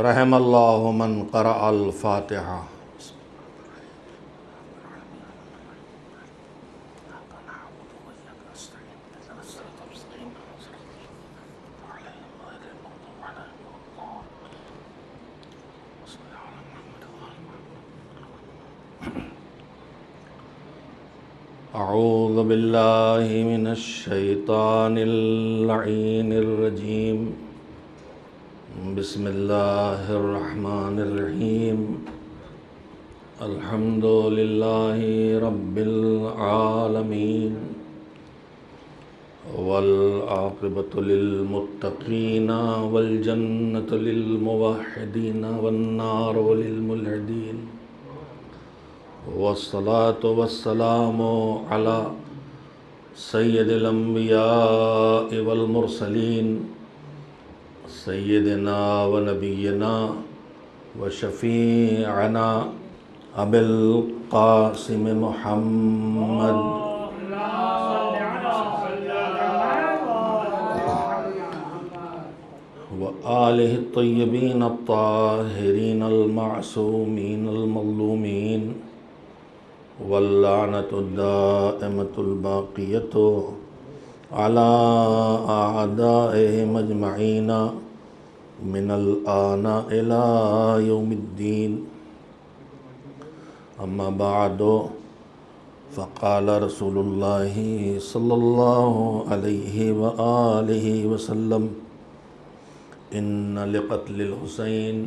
رحم اللہ من قرأ الفاتحہ۔ اعوذ باللہ من الشیطان اللعین الرجیم، بسم اللہ الرحمن الرحیم، الحمد للہ رب العالمین، والعاقبۃ للمتقین والجنۃ للموحدین والنار للملحدین، والصلاة والسلام على سید الانبیاء والمرسلین، سیدنا و نبینا و شفیعنا ابی القاسم محمد و آلہ الطیبین الطاہرین المعصومین المظلومین، واللعنۃ الدائمۃ الباقیۃ علی اعدائہم اجمعین من الآن الی یوم الدین، اما بعد فقال رسول اللہ صلی اللہ علیہ وآلہ وسلم، ان لقتل الحسین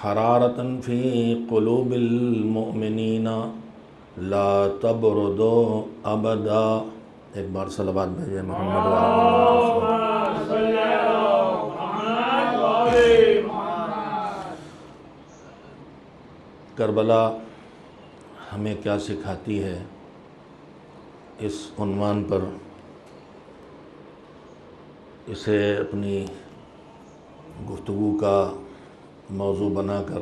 حرارۃ فی قلوب المؤمنین لا تبرد ابدا۔ ایک بار صلوات بھیجیں محمد کربلا ہمیں کیا سکھاتی ہے، اس عنوان پر اسے اپنی گفتگو کا موضوع بنا کر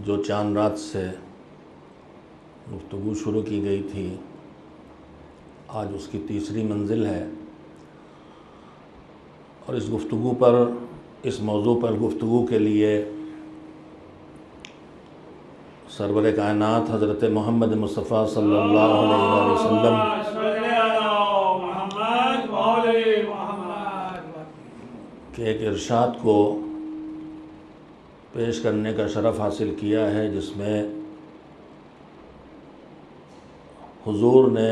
جو چاند رات سے گفتگو شروع کی گئی تھی، آج اس کی تیسری منزل ہے، اور اس گفتگو پر، اس موضوع پر گفتگو کے لیے سرور کائنات حضرت محمد مصطفیٰ صلی اللہ علیہ وسلم کے ایک ارشاد کو پیش کرنے کا شرف حاصل کیا ہے، جس میں حضور نے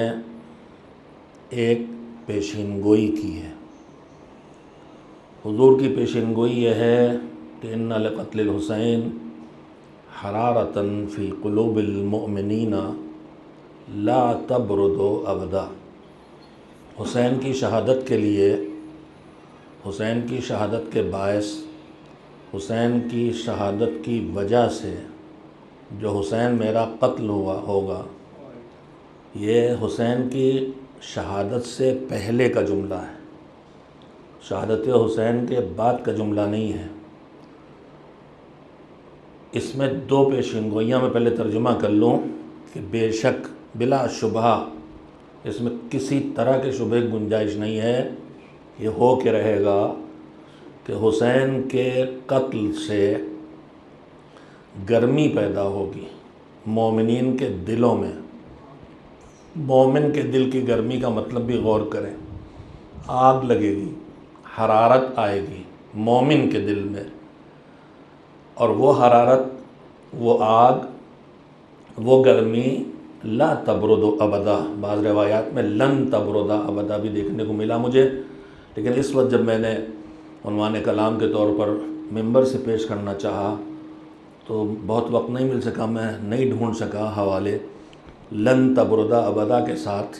ایک پیشین گوئی کی ہے۔ حضور کی پیشین گوئی یہ ہے کہ ان لقتل الحسین حرارۃ فی قلوب المؤمنین لا تبرد ابدا۔ حسین کی شہادت کے لیے، حسین کی شہادت کے باعث، حسین کی شہادت کی وجہ سے جو حسین میرا قتل ہوگا، یہ حسین کی شہادت سے پہلے کا جملہ ہے، شہادت حسین کے بعد کا جملہ نہیں ہے۔ اس میں دو پیشین گوئیاں میں پہلے ترجمہ کر لوں کہ بے شک بلا شبہ اس میں کسی طرح کے شبہ کی گنجائش نہیں ہے، یہ ہو کے رہے گا کہ حسین کے قتل سے گرمی پیدا ہوگی مومنین کے دلوں میں۔ مومن کے دل کی گرمی کا مطلب بھی غور کریں، آگ لگے گی، حرارت آئے گی مومن کے دل میں، اور وہ حرارت، وہ آگ، وہ گرمی لا تبرد ابدا، بعض روایات میں لن تبرد ابدا بھی دیکھنے کو ملا مجھے، لیکن اس وقت جب میں نے عنوان کلام کے طور پر ممبر سے پیش کرنا چاہا تو بہت وقت نہیں مل سکا، میں نہیں ڈھونڈ سکا حوالے۔ لن تبرد ابدا کے ساتھ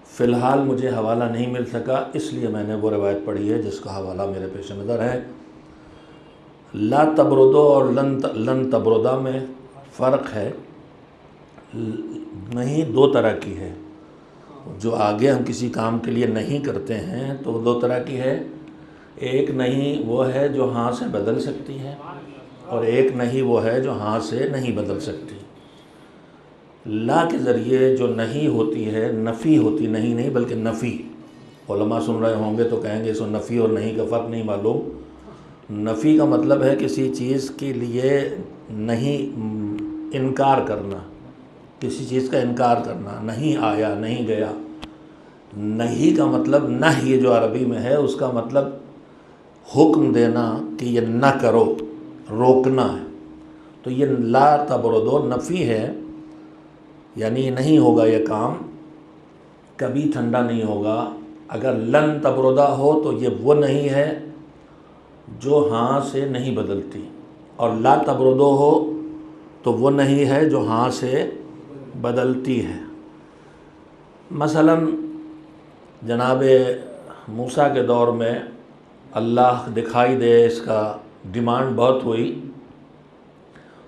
فی الحال مجھے حوالہ نہیں مل سکا، اس لیے میں نے وہ روایت پڑھی ہے جس کا حوالہ میرے پیش نظر ہے۔ لا تبردو اور لن تبردا میں فرق ہے، نہیں دو طرح کی ہے۔ جو آگے ہم کسی کام کے لیے نہیں کرتے ہیں تو وہ دو طرح کی ہے، ایک نہیں وہ ہے جو ہاں سے بدل سکتی ہے، اور ایک نہیں وہ ہے جو ہاں سے نہیں بدل سکتی۔ لا کے ذریعے جو نہیں ہوتی ہے، نفی ہوتی، نہیں بلکہ نفی، علماء سن رہے ہوں گے تو کہیں گے اس کو نفی اور نہیں کا فرق نہیں معلوم. نفی کا مطلب ہے کسی چیز کے لیے نہیں انکار کرنا، کسی چیز کا انکار کرنا، نہیں آیا، نہیں گیا. نہیں کا مطلب نہی جو عربی میں ہے اس کا مطلب حکم دینا کہ یہ نہ کرو، روکنا ہے. تو یہ لا تبردو نفی ہے، یعنی نہیں ہوگا یہ کام، کبھی ٹھنڈا نہیں ہوگا. اگر لن تبردا ہو تو یہ وہ نہیں ہے جو ہاں سے نہیں بدلتی، اور لا تبردو ہو تو وہ نہیں ہے جو ہاں سے بدلتی ہے. مثلاً جناب موسیٰ کے دور میں اللہ دکھائی دے، اس کا ڈیمانڈ بہت ہوئی،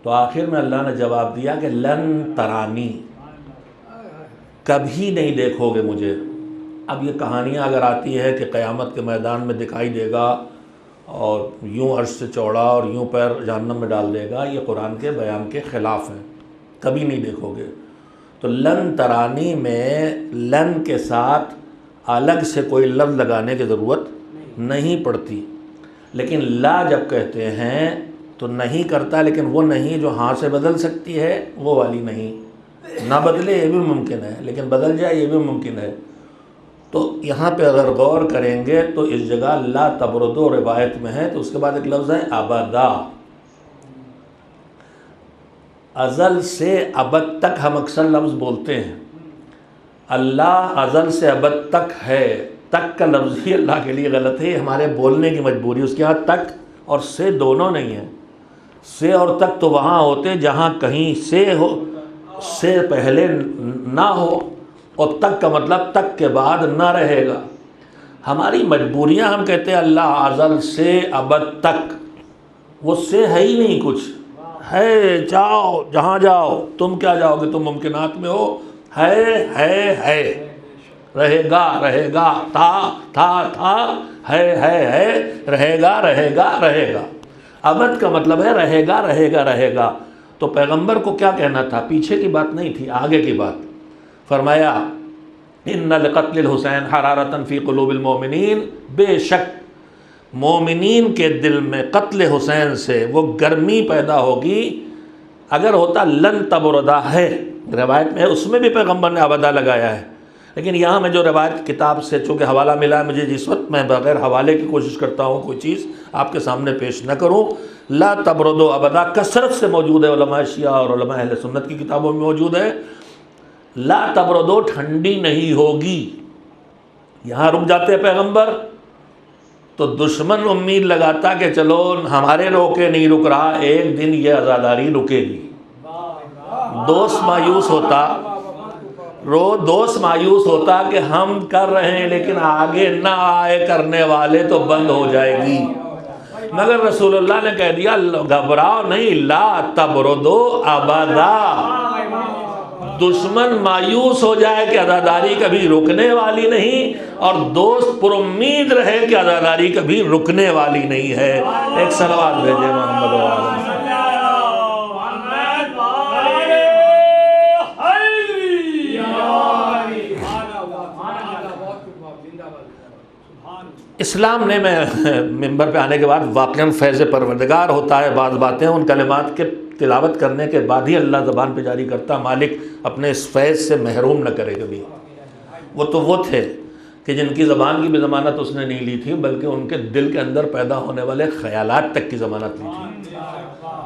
تو آخر میں اللہ نے جواب دیا کہ لن ترانی، کبھی نہیں دیکھو گے مجھے. اب یہ کہانیاں اگر آتی ہے کہ قیامت کے میدان میں دکھائی دے گا اور یوں عرش سے چوڑا اور یوں پیر جہنم میں ڈال دے گا، یہ قرآن کے بیان کے خلاف ہے، کبھی نہیں دیکھو گے. تو لن ترانی میں لن کے ساتھ الگ سے کوئی لفظ لگانے کی ضرورت نہیں پڑتی. لیکن لا جب کہتے ہیں تو نہیں کرتا، لیکن وہ نہیں جو ہاں سے بدل سکتی ہے وہ والی نہیں. نہ بدلے یہ بھی ممکن ہے، لیکن بدل جائے یہ بھی ممکن ہے. تو یہاں پہ اگر غور کریں گے تو اس جگہ لا تبردو روایت میں ہے، تو اس کے بعد ایک لفظ ہے ابدا. ازل سے ابد تک ہم اکثر لفظ بولتے ہیں، اللہ ازل سے ابد تک ہے. تک کا لفظ ہی اللہ کے لیے غلط ہے، ہمارے بولنے کی مجبوری. اس کے ہاں تک اور سے دونوں نہیں ہیں. سے اور تک تو وہاں ہوتے جہاں کہیں سے ہو، سے پہلے نہ ہو، اور تک کا مطلب تک کے بعد نہ رہے گا. ہماری مجبوریاں، ہم کہتے ہیں اللہ ازل سے ابد تک، وہ سے ہے ہی نہیں کچھ. ہے جاؤ جہاں جاؤ، تم کیا جاؤ گے، تم ممکنات میں ہو. ہے رہے گا رہے گا، تھا ہے رہے گا رہے گا رہے گا. ابد کا مطلب ہے رہے گا رہے گا رہے گا. تو پیغمبر کو کیا کہنا تھا؟ پیچھے کی بات نہیں تھی، آگے کی بات. فرمایا ان لقتل الحسین حرارۃ فی قلوب المؤمنین، بے شک مومنین کے دل میں قتل حسین سے وہ گرمی پیدا ہوگی. اگر ہوتا لن تبردا ہے روایت میں ہے، اس میں بھی پیغمبر نے ابدا لگایا ہے، لیکن یہاں میں جو روایت کتاب سے چونکہ حوالہ ملا ہے مجھے، جس وقت میں بغیر حوالے کی کوشش کرتا ہوں کوئی چیز آپ کے سامنے پیش نہ کروں. لا تبردو ابدا کثرت سے موجود ہے، علماء شیعہ اور علماء اہل سنت کی کتابوں میں موجود ہے. لا تبردو ٹھنڈی نہیں ہوگی. یہاں رک جاتے پیغمبر تو دشمن امید لگاتا کہ چلو ہمارے روکے نہیں رک رہا، ایک دن یہ عزاداری رکے گی. دوست مایوس ہوتا کہ ہم کر رہے ہیں لیکن آگے نہ آئے کرنے والے تو بند ہو جائے گی. مگر رسول اللہ نے کہہ دیا گھبراؤ نہیں، لا تبردو ابدا. دشمن مایوس ہو جائے کہ عزاداری کبھی رکنے والی نہیں، اور دوست پر امید رہے کہ عزاداری کبھی رکنے والی نہیں ہے. ایک صلوات بھیجے محمد وآلہ. اسلام نے، میں ممبر پہ آنے کے بعد واقعاً فیض پروردگار ہوتا ہے، بعض باتیں ان کلمات کے تلاوت کرنے کے بعد ہی اللہ زبان پہ جاری کرتا. مالک اپنے اس فیض سے محروم نہ کرے کبھی. وہ تو وہ تھے کہ جن کی زبان کی بھی ضمانت اس نے نہیں لی تھی، بلکہ ان کے دل کے اندر پیدا ہونے والے خیالات تک کی ضمانت لی تھی.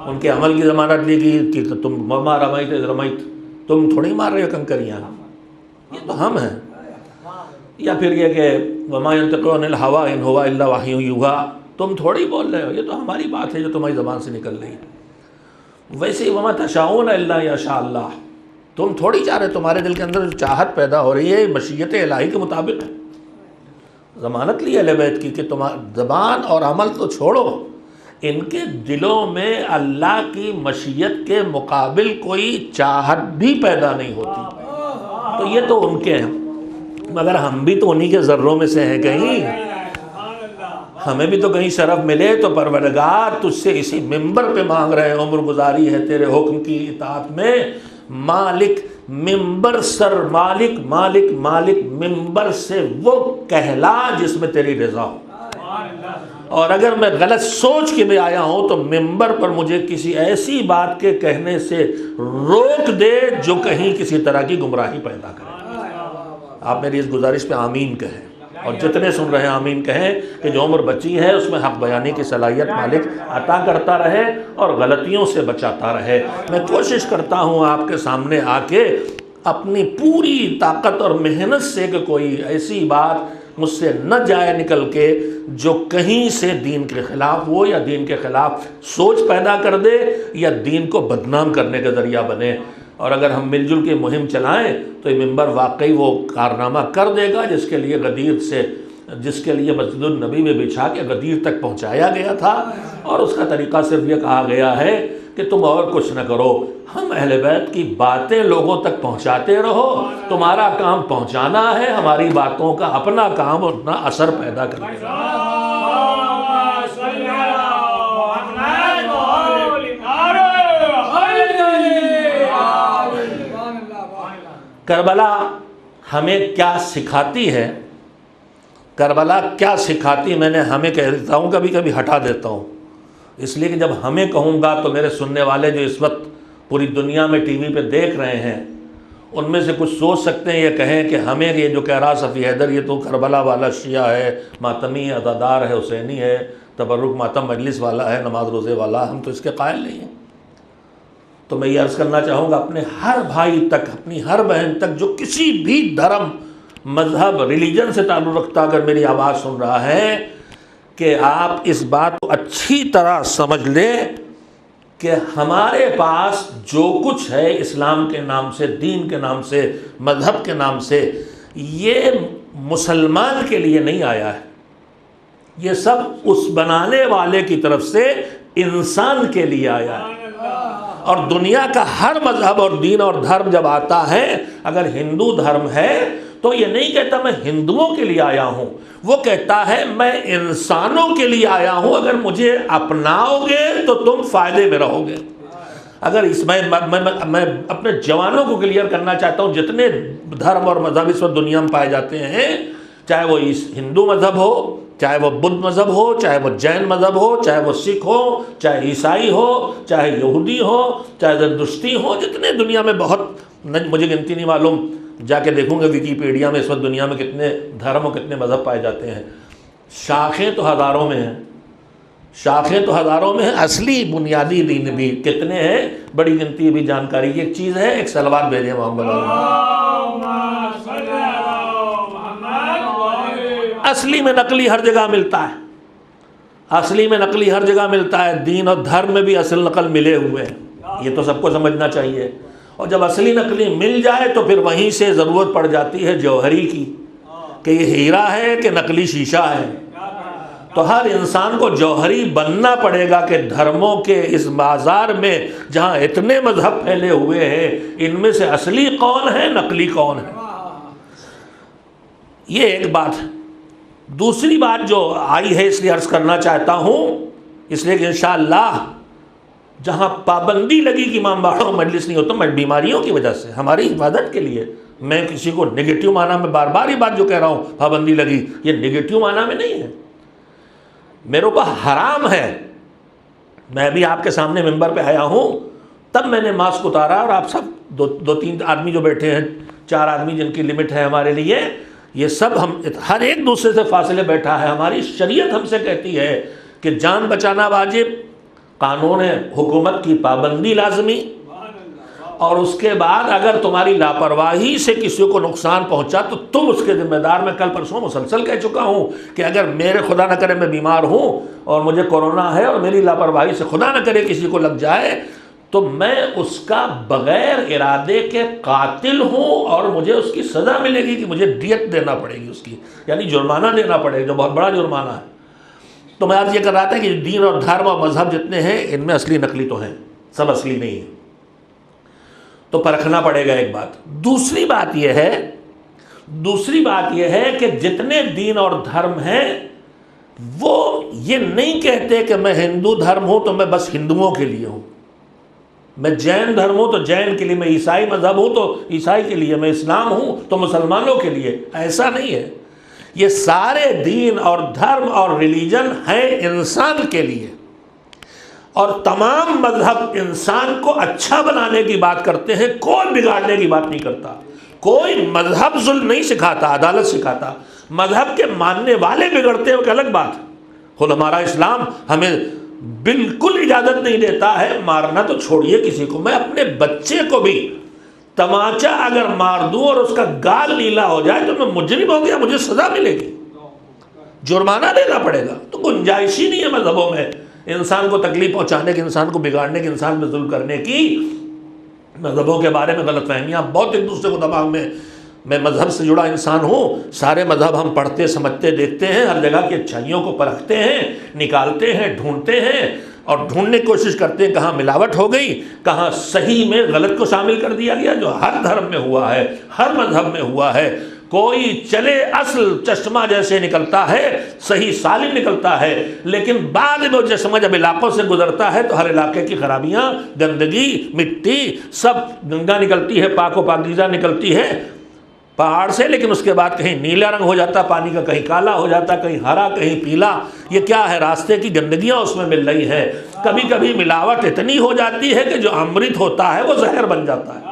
ان کے عمل کی ضمانت لی گئی کہ تم وما رمیت اذ رمیت، تم تھوڑی مار رہے ہو کنکریاں، یہ تو ہم ہیں. یا پھر یہ کہ وما ينطق عن الهوى ان هو الا وحی یوحی، تم تھوڑی بول رہے ہو، یہ تو ہماری بات ہے جو تمہاری زبان سے نکل رہی ہے. ویسے ہی وما تشاؤون الا یشاء اللہ، تم تھوڑی چاہ رہے، تمہارے دل کے اندر جو چاہت پیدا ہو رہی ہے مشیت الہی کے مطابق ہے. ضمانت لی اہل بیت کی کہ زبان اور عمل تو چھوڑو، ان کے دلوں میں اللہ کی مشیت کے مقابل کوئی چاہت بھی پیدا نہیں ہوتی. تو یہ تو ان کے ہیں، مگر ہم بھی تو انہی کے ذروں میں سے ہیں. کہیں ہمیں بھی تو کہیں شرف ملے تو پروردگار تجھ سے اسی منبر پہ مانگ رہے ہیں، عمر گزاری ہے تیرے حکم کی اطاعت میں. مالک ممبر سر مالک مالک مالک، ممبر سے وہ کہلا جس میں تیری رضا ہو، اور اگر میں غلط سوچ کے بھی آیا ہوں تو ممبر پر مجھے کسی ایسی بات کے کہنے سے روک دے جو کہیں کسی طرح کی گمراہی پیدا کرے۔ آپ میری اس گزارش پہ آمین کہیں، اور جتنے سن رہے ہیں آمین کہیں کہ جو عمر بچی ہے اس میں حق بیانی کی صلاحیت مالک عطا کرتا رہے اور غلطیوں سے بچاتا رہے۔ میں کوشش کرتا ہوں آپ کے سامنے آ کے اپنی پوری طاقت اور محنت سے کہ کوئی ایسی بات مجھ سے نہ جائے نکل کے جو کہیں سے دین کے خلاف ہو یا دین کے خلاف سوچ پیدا کر دے یا دین کو بدنام کرنے کا ذریعہ بنے۔ اور اگر ہم مل جل کے مہم چلائیں تو یہ ممبر واقعی وہ کارنامہ کر دے گا جس کے لیے غدیر سے، جس کے لیے مسجد النبی میں بچھا کے غدیر تک پہنچایا گیا تھا، اور اس کا طریقہ صرف یہ کہا گیا ہے کہ تم اور کچھ نہ کرو، ہم اہل بیت کی باتیں لوگوں تک پہنچاتے رہو، تمہارا کام پہنچانا ہے، ہماری باتوں کا اپنا کام اور اپنا اثر پیدا کرنا ہے۔ کربلا ہمیں کیا سکھاتی ہے؟ کربلا کیا سکھاتی ہے؟ میں نے ہمیں کہہ دیتا ہوں، کبھی کبھی ہٹا دیتا ہوں، اس لیے کہ جب ہمیں کہوں گا تو میرے سننے والے جو اس وقت پوری دنیا میں ٹی وی پہ دیکھ رہے ہیں ان میں سے کچھ سوچ سکتے ہیں، یہ کہیں کہ ہمیں یہ جو کہہ رہا صفی حیدر یہ تو کربلا والا شیعہ ہے، ماتمی عزادار ہے، حسینی ہے، تبرک ماتم مجلس والا ہے، نماز روزے والا، ہم تو اس کے قائل نہیں ہیں۔ تو میں یہ عرض کرنا چاہوں گا اپنے ہر بھائی تک، اپنی ہر بہن تک جو کسی بھی دھرم، مذہب، ریلیجن سے تعلق رکھتا اگر میری آواز سن رہا ہے، کہ آپ اس بات کو اچھی طرح سمجھ لیں کہ ہمارے پاس جو کچھ ہے اسلام کے نام سے، دین کے نام سے، مذہب کے نام سے، یہ مسلمان کے لیے نہیں آیا ہے، یہ سب اس بنانے والے کی طرف سے انسان کے لیے آیا ہے۔ اور دنیا کا ہر مذہب اور دین اور دھرم جب آتا ہے، اگر ہندو دھرم ہے تو یہ نہیں کہتا میں ہندوؤں کے لیے آیا ہوں، وہ کہتا ہے میں انسانوں کے لیے آیا ہوں، اگر مجھے اپناؤ گے تو تم فائدے میں رہو گے۔ اگر اس میں اپنے جوانوں کو کلیئر کرنا چاہتا ہوں، جتنے دھرم اور مذہب اس وقت دنیا میں پائے جاتے ہیں، چاہے وہ ہندو مذہب ہو، چاہے وہ بدھ مذہب ہو، چاہے وہ جین مذہب ہو، چاہے وہ سکھ ہو، چاہے عیسائی ہو، چاہے یہودی ہو، چاہے زرتشتی ہو، جتنے دنیا میں بہت، مجھے گنتی نہیں معلوم، جا کے دیکھوں گا ویکیپیڈیا میں اس وقت دنیا میں کتنے دھرم اور کتنے مذہب پائے جاتے ہیں۔ شاخیں تو ہزاروں میں ہیں، شاخیں تو ہزاروں میں ہیں، اصلی بنیادی دین بھی کتنے ہیں، بڑی گنتی بھی جانکاری کی ایک چیز ہے۔ ایک سلوات بھیجیں محمد۔ اصلی میں نقلی ہر جگہ ملتا ہے، اصلی میں نقلی ہر جگہ ملتا ہے، دین اور دھرم میں بھی اصل نقل ملے ہوئے ہیں، یہ تو سب کو سمجھنا چاہیے۔ اور جب اصلی نقلی مل جائے تو پھر وہیں سے ضرورت پڑ جاتی ہے جوہری کی، کہ یہ ہیرا ہے کہ نقلی شیشہ ہے۔ تو ہر انسان کو جوہری بننا پڑے گا کہ دھرموں کے اس بازار میں جہاں اتنے مذہب پھیلے ہوئے ہیں، ان میں سے اصلی کون ہے، نقلی کون ہے۔ یہ ایک بات ہے۔ دوسری بات جو آئی ہے اس لیے عرض کرنا چاہتا ہوں، اس لیے کہ انشاءاللہ جہاں پابندی لگی کہ امام باڑوں مجلس نہیں ہوتا، میں بیماریوں کی وجہ سے، ہماری حفاظت کے لیے، میں کسی کو نگیٹیو معنی میں بار بار یہ بات جو کہہ رہا ہوں پابندی لگی، یہ نگیٹیو معنی میں نہیں ہے، میرے اوپر حرام ہے۔ میں بھی آپ کے سامنے ممبر پہ آیا ہوں تب میں نے ماسک اتارا، اور آپ سب دو تین آدمی جو بیٹھے ہیں، 4 آدمی جن کی لمٹ ہے ہمارے لیے، یہ سب ہم ہر ایک دوسرے سے فاصلے بیٹھا ہے۔ ہماری شریعت ہم سے کہتی ہے کہ جان بچانا واجب، قانون حکومت کی پابندی لازمی، اور اس کے بعد اگر تمہاری لاپرواہی سے کسی کو نقصان پہنچا تو تم اس کے ذمہ دار۔ میں کل پرسوں مسلسل کہہ چکا ہوں کہ اگر میرے خدا نہ کرے میں بیمار ہوں اور مجھے کورونا ہے اور میری لاپرواہی سے خدا نہ کرے کسی کو لگ جائے تو میں اس کا بغیر ارادے کے قاتل ہوں، اور مجھے اس کی سزا ملے گی کہ مجھے دیت دینا پڑے گی، اس کی یعنی جرمانہ دینا پڑے گا، جو بہت بڑا جرمانہ ہے۔ تو میں آج یہ کر رہا تھا کہ دین اور دھرم اور مذہب جتنے ہیں ان میں اصلی نقلی تو ہیں، سب اصلی نہیں ہیں، تو پرکھنا پڑے گا ایک بات۔ دوسری بات یہ ہے کہ جتنے دین اور دھرم ہیں وہ یہ نہیں کہتے کہ میں ہندو دھرم ہوں تو میں بس ہندوؤں کے لیے ہوں، میں جین دھرم ہوں تو جین کے لیے، میں عیسائی مذہب ہوں تو عیسائی کے لیے، میں اسلام ہوں تو مسلمانوں کے لیے. ایسا نہیں ہے. یہ سارے دین اور دھرم اور ریلیجن ہیں انسان کے لیے، اور تمام مذہب انسان کو اچھا بنانے کی بات کرتے ہیں، کوئی بگاڑنے کی بات نہیں کرتا. کوئی مذہب ظلم نہیں سکھاتا، عدالت سکھاتا. مذہب کے ماننے والے بگڑتے ہیں، وہ الگ بات ہے. خود ہمارا اسلام ہمیں بالکل اجازت نہیں دیتا ہے مارنا تو چھوڑیے کسی کو. میں اپنے بچے کو بھی تماچا اگر مار دوں اور اس کا گال نیلا ہو جائے تو میں مجرم ہو گیا، مجھے سزا ملے گی، جرمانہ دینا پڑے گا. تو گنجائش ہی نہیں ہے مذہبوں میں انسان کو تکلیف پہنچانے کی، انسان کو بگاڑنے کی، انسان پہ ظلم کرنے کی. مذہبوں کے بارے میں غلط فہمیاں بہت ایک دوسرے کو دماغ میں مذہب سے جڑا انسان ہوں. سارے مذہب ہم پڑھتے سمجھتے دیکھتے ہیں، ہر جگہ کی اچھائیوں کو پرکھتے ہیں، نکالتے ہیں، ڈھونڈتے ہیں اور ڈھونڈنے کی کوشش کرتے ہیں کہاں ملاوٹ ہو گئی، کہاں صحیح میں غلط کو شامل کر دیا گیا، جو ہر دھرم میں ہوا ہے، ہر مذہب میں ہوا ہے. کوئی چلے اصل چشمہ جیسے نکلتا ہے، صحیح سالم نکلتا ہے، لیکن بعد میں وہ چشمہ جب علاقوں سے گزرتا ہے تو ہر علاقے کی خرابیاں، گندگی، مٹی سب گنگا نکلتی ہے، پاک و پاکیزہ نکلتی ہے پہاڑ سے، لیکن اس کے بعد کہیں نیلا رنگ ہو جاتا پانی کا، کہیں کالا ہو جاتا، کہیں ہرا، کہیں پیلا. یہ کیا ہے؟ راستے کی گندگیاں اس میں مل رہی ہے. کبھی کبھی ملاوٹ اتنی ہو جاتی ہے کہ جو امرت ہوتا ہے وہ زہر بن جاتا ہے.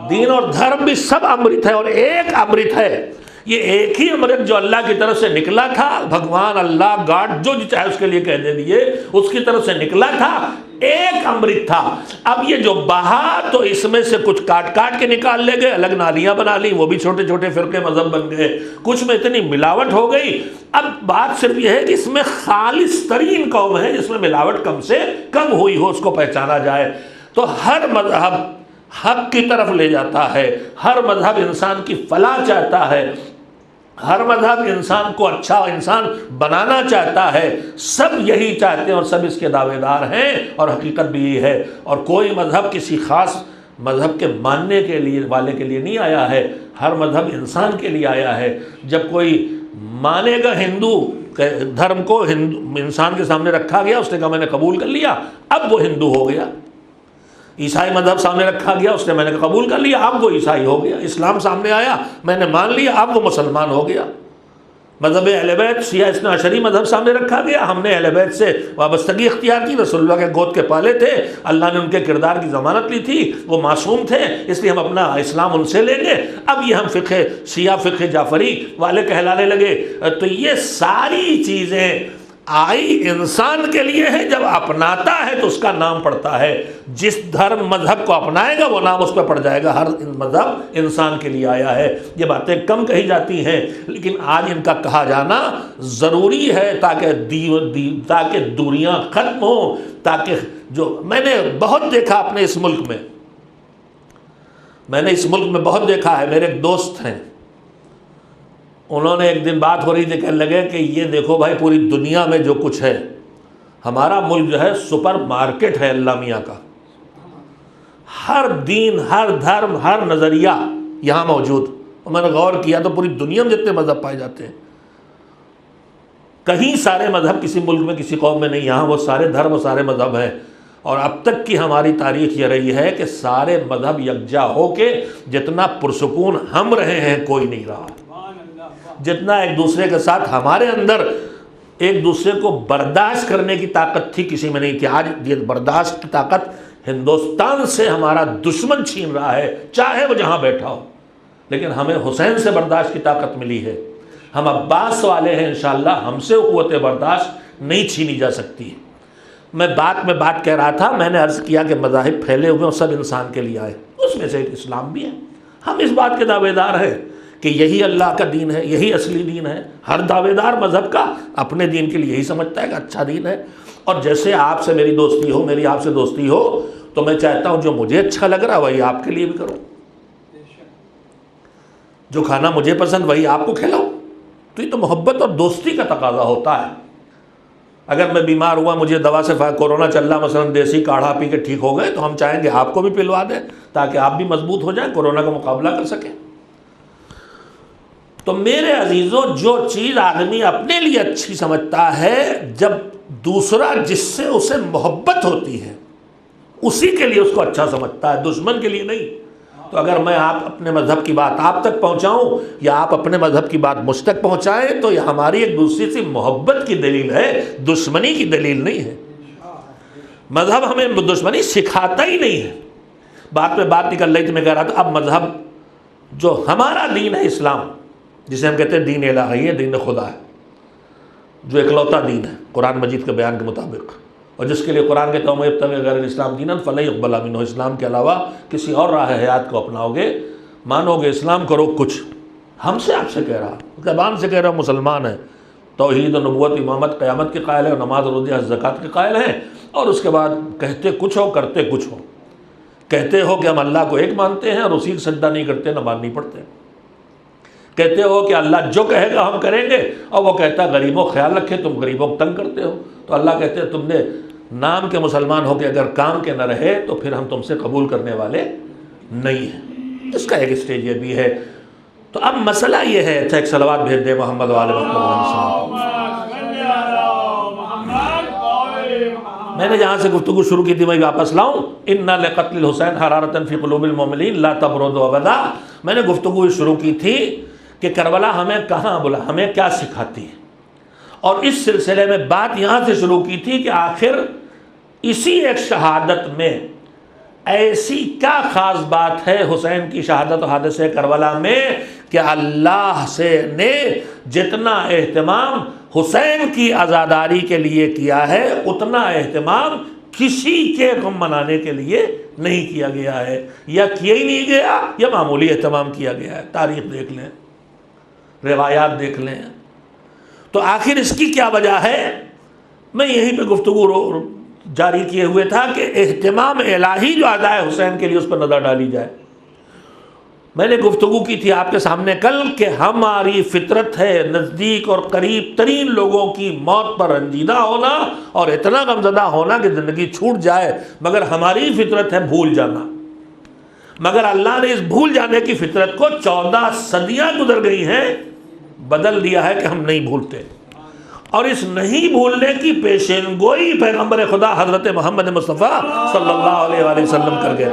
دین اور دھرم بھی سب امرت ہے، اور ایک امرت ہے. یہ ایک ہی امرت جو اللہ کی طرف سے نکلا تھا، بھگوان، اللہ، گاڈ، جو چاہے اس کے لیے کہہ دے دیے، اس کی طرف سے نکلا تھا، ایک امرت تھا. اب یہ جو بہا تو اس میں سے کچھ کاٹ کاٹ کے نکال لے گئے، الگ نالیاں بنا لی، وہ بھی چھوٹے چھوٹے فرقے مذہب بن گئے. کچھ میں اتنی ملاوٹ ہو گئی. اب بات صرف یہ ہے کہ اس میں خالص ترین قوم ہے جس میں ملاوٹ کم سے کم ہوئی ہو، اس کو پہچانا جائے. تو ہر مذہب حق کی طرف لے جاتا ہے، ہر مذہب انسان کی فلاح چاہتا ہے، ہر مذہب انسان کو اچھا انسان بنانا چاہتا ہے. سب یہی چاہتے ہیں اور سب اس کے دعوے دار ہیں، اور حقیقت بھی یہ ہے. اور کوئی مذہب کسی خاص مذہب کے ماننے کے لیے والے کے لیے نہیں آیا ہے، ہر مذہب انسان کے لیے آیا ہے. جب کوئی مانے گا ہندو دھرم کو، انسان کے سامنے رکھا گیا، اس نے کہا میں نے قبول کر لیا، اب وہ ہندو ہو گیا. عیسائی مذہب سامنے رکھا گیا، اس نے میں نے قبول کر لیا، اب وہ عیسائی ہو گیا. اسلام سامنے آیا، میں نے مان لیا، اب وہ مسلمان ہو گیا. مذہب اہل بیت شیعہ اثنا عشری مذہب سامنے رکھا گیا، ہم نے اہل بیت سے وابستگی اختیار کی، رسول اللہ کے گود کے پالے تھے، اللہ نے ان کے کردار کی ضمانت لی تھی، وہ معصوم تھے، اس لیے ہم اپنا اسلام ان سے لیں گے. اب یہ ہم فقہ شیعہ، فقہ جعفری والے کہلانے لگے. تو یہ ساری چیزیں آئی انسان کے لیے ہے. جب اپناتا ہے تو اس کا نام پڑتا ہے. جس دھرم مذہب کو اپنائے گا وہ نام اس پہ پڑ جائے گا. ہر مذہب انسان کے لیے آیا ہے. یہ باتیں کم کہی جاتی ہیں، لیکن آج ان کا کہا جانا ضروری ہے تاکہ دوریاں ختم ہوں. تاکہ جو میں نے بہت دیکھا اپنے اس ملک میں، بہت دیکھا ہے. میرے ایک دوست ہیں، انہوں نے ایک دن بات ہو رہی تھی، کہنے لگے کہ یہ دیکھو بھائی پوری دنیا میں جو کچھ ہے، ہمارا ملک جو ہے سپر مارکیٹ ہے اللہ میاں کا. ہر دین، ہر دھرم، ہر نظریہ یہاں موجود. اور میں نے غور کیا تو پوری دنیا میں جتنے مذہب پائے جاتے ہیں، کہیں سارے مذہب کسی ملک میں کسی قوم میں نہیں، یہاں وہ سارے دھرم و سارے مذہب ہیں. اور اب تک کی ہماری تاریخ یہ رہی ہے کہ سارے مذہب یکجا ہو کے جتنا پرسکون ہم رہے ہیں کوئی نہیں رہا. جتنا ایک دوسرے کے ساتھ ہمارے اندر ایک دوسرے کو برداشت کرنے کی طاقت تھی، کسی میں نہیں تھی. آج یہ برداشت کی طاقت ہندوستان سے ہمارا دشمن چھین رہا ہے، چاہے وہ جہاں بیٹھا ہو. لیکن ہمیں حسین سے برداشت کی طاقت ملی ہے. ہم عباس والے ہیں، انشاءاللہ ہم سے قوت برداشت نہیں چھینی جا سکتی. میں بات کہہ رہا تھا، میں نے عرض کیا کہ مذاہب پھیلے ہوئے اور سب انسان کے لیے آئے، اس میں سے ایک اسلام بھی ہے. ہم اس بات کے دعوے دار ہیں کہ یہی اللہ کا دین ہے، یہی اصلی دین ہے. ہر دعوے دار مذہب کا اپنے دین کے لیے یہی سمجھتا ہے کہ اچھا دین ہے. اور جیسے آپ سے میری دوستی ہو، میری آپ سے دوستی ہو، تو میں چاہتا ہوں جو مجھے اچھا لگ رہا ہے وہی آپ کے لیے بھی کرو، جو کھانا مجھے پسند وہی آپ کو کھلاؤ. تو یہ تو محبت اور دوستی کا تقاضا ہوتا ہے. اگر میں بیمار ہوا، مجھے دوا سے کورونا چل رہا، مثلا دیسی کاڑھا پی کے ٹھیک ہو گئے، تو ہم چاہیں گے آپ کو بھی پلوا دیں تاکہ آپ بھی مضبوط ہو جائیں، کورونا کا مقابلہ کر سکیں. تو میرے عزیزوں، جو چیز آدمی اپنے لیے اچھی سمجھتا ہے، جب دوسرا جس سے اسے محبت ہوتی ہے اسی کے لیے اس کو اچھا سمجھتا ہے، دشمن کے لیے نہیں۔ تو اگر میں آپ اپنے مذہب کی بات آپ تک پہنچاؤں یا آپ اپنے مذہب کی بات مجھ تک پہنچائیں تو یہ ہماری ایک دوسری سے محبت کی دلیل ہے، دشمنی کی دلیل نہیں ہے۔ مذہب ہمیں دشمنی سکھاتا ہی نہیں ہے۔ بات پہ بات نکل رہی تھی، میں کہہ رہا تھا اب مذہب جو ہمارا دین ہے اسلام، جسے ہم کہتے ہیں دین الہی ہے، دین خدا ہے، جو اکلوتا دین ہے قرآن مجید کے بیان کے مطابق، اور جس کے لیے قرآن کہتا ہے وَمَن یبتغِ غَیرَ الْإِسْلَامِ دِینًا فَلَن يُقْبَلَ مِنْهُ، اسلام کے علاوہ کسی اور راہ حیات کو اپناؤ گے، مانو گے اسلام، کرو کچھ۔ ہم سے آپ سے کہہ رہا، زبان سے کہہ رہا مسلمان ہیں، توحید و نبوت امامت قیامت کے قائل ہیں، اور نماز روزہ حج زکوٰۃ کے قائل ہیں، اور اس کے بعد کہتے کچھ ہو کرتے کچھ ہو۔ کہتے ہو کہ ہم اللہ کو ایک مانتے ہیں اور اسی کو سجدہ نہیں کرتے، نماز نہیں پڑھتے۔ کہتے ہو کہ اللہ جو کہے گا ہم کریں گے، اور وہ کہتا ہے غریبوں خیال رکھے، تم غریبوں کو تنگ کرتے ہو۔ تو اللہ کہتے ہیں تم نے نام کے مسلمان ہو کے اگر کام کے نہ رہے تو پھر ہم تم سے قبول کرنے والے نہیں ہیں۔ اس کا ایک اسٹیج یہ بھی ہے۔ تو اب مسئلہ یہ ہے، ایک صلوات بھیج دے محمد والے محمد۔ میں نے جہاں سے گفتگو شروع کی تھی میں واپس لاؤں، اِنَّ لِقَتْلِ الْحُسَيْنِ حَرَارَةً فِي قُلُوبِ الْمُؤْمِنِينَ لَا تَبْرُدُ أَبَدًا۔ میں نے گفتگو شروع کی تھی کہ کربلا ہمیں کہاں بلا، ہمیں کیا سکھاتی ہے، اور اس سلسلے میں بات یہاں سے شروع کی تھی کہ آخر اسی ایک شہادت میں ایسی کیا خاص بات ہے حسین کی شہادت و حادثہ کربلا میں کہ اللہ سے نے جتنا اہتمام حسین کی عزاداری کے لیے کیا ہے اتنا اہتمام کسی کے غم منانے کے لیے نہیں کیا گیا ہے، یا کیا ہی نہیں گیا یا معمولی اہتمام کیا گیا ہے۔ تاریخ دیکھ لیں، روایات دیکھ لیں۔ تو آخر اس کی کیا وجہ ہے؟ میں یہیں پہ گفتگو جاری کیے ہوئے تھا کہ اہتمام الہی جو ادا ہے حسین کے لیے اس پر نظر ڈالی جائے۔ میں نے گفتگو کی تھی آپ کے سامنے کل کہ ہماری فطرت ہے نزدیک اور قریب ترین لوگوں کی موت پر رنجیدہ ہونا اور اتنا غمزدہ ہونا کہ زندگی چھوٹ جائے، مگر ہماری فطرت ہے بھول جانا۔ مگر اللہ نے اس بھول جانے کی فطرت کو 14 صدیاں گزر گئی ہیں بدل دیا ہے کہ ہم نہیں بھولتے، اور اس نہیں بھولنے کی پیشین گوئی پیغمبر خدا حضرت محمد مصطفیٰ صلی اللہ علیہ وآلہ وسلم کر گئے۔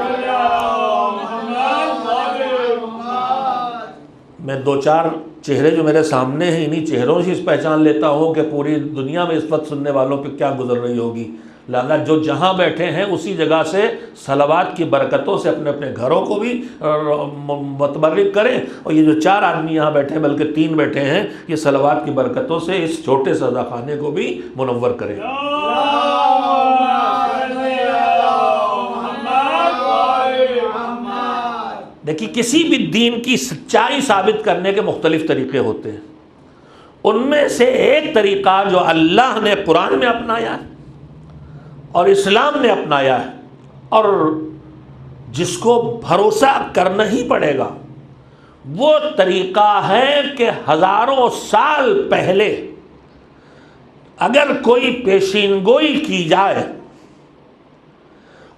میں 2-4 چہرے جو میرے سامنے ہیں انہی چہروں سے اس پہچان لیتا ہوں کہ پوری دنیا میں اس وقت سننے والوں پہ کیا گزر رہی ہوگی۔ لہذا جو جہاں بیٹھے ہیں اسی جگہ سے صلوات کی برکتوں سے اپنے اپنے گھروں کو بھی متبرک کریں، اور یہ جو 4 آدمی یہاں بیٹھے ہیں بلکہ 3 بیٹھے ہیں، یہ صلوات کی برکتوں سے اس چھوٹے سزا خانے کو بھی منور کریں۔ دیکھیے کسی بھی دین کی سچائی ثابت کرنے کے مختلف طریقے ہوتے ہیں، ان میں سے ایک طریقہ جو اللہ نے قرآن میں اپنایا ہے اور اسلام نے اپنایا ہے، اور جس کو بھروسہ کرنا ہی پڑے گا، وہ طریقہ ہے کہ ہزاروں سال پہلے اگر کوئی پیشین گوئی کی جائے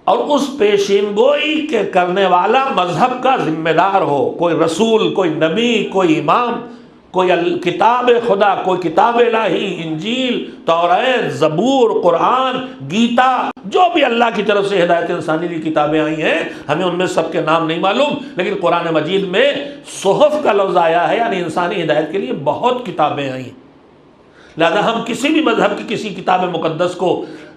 اور اس پیشین گوئی کے کرنے والا مذہب کا ذمہ دار ہو، کوئی رسول، کوئی نبی، کوئی امام، کوئی کتاب خدا، کوئی کتاب الہی، انجیل، توریت، زبور، قرآن، گیتا، جو بھی اللہ کی طرف سے ہدایت انسانی کی کتابیں آئی ہیں، ہمیں ان میں سب کے نام نہیں معلوم، لیکن قرآن مجید میں صحف کا لفظ آیا ہے، یعنی انسانی ہدایت کے لیے بہت کتابیں آئی ہیں۔ لہذا ہم کسی بھی مذہب کی کسی کتاب مقدس کو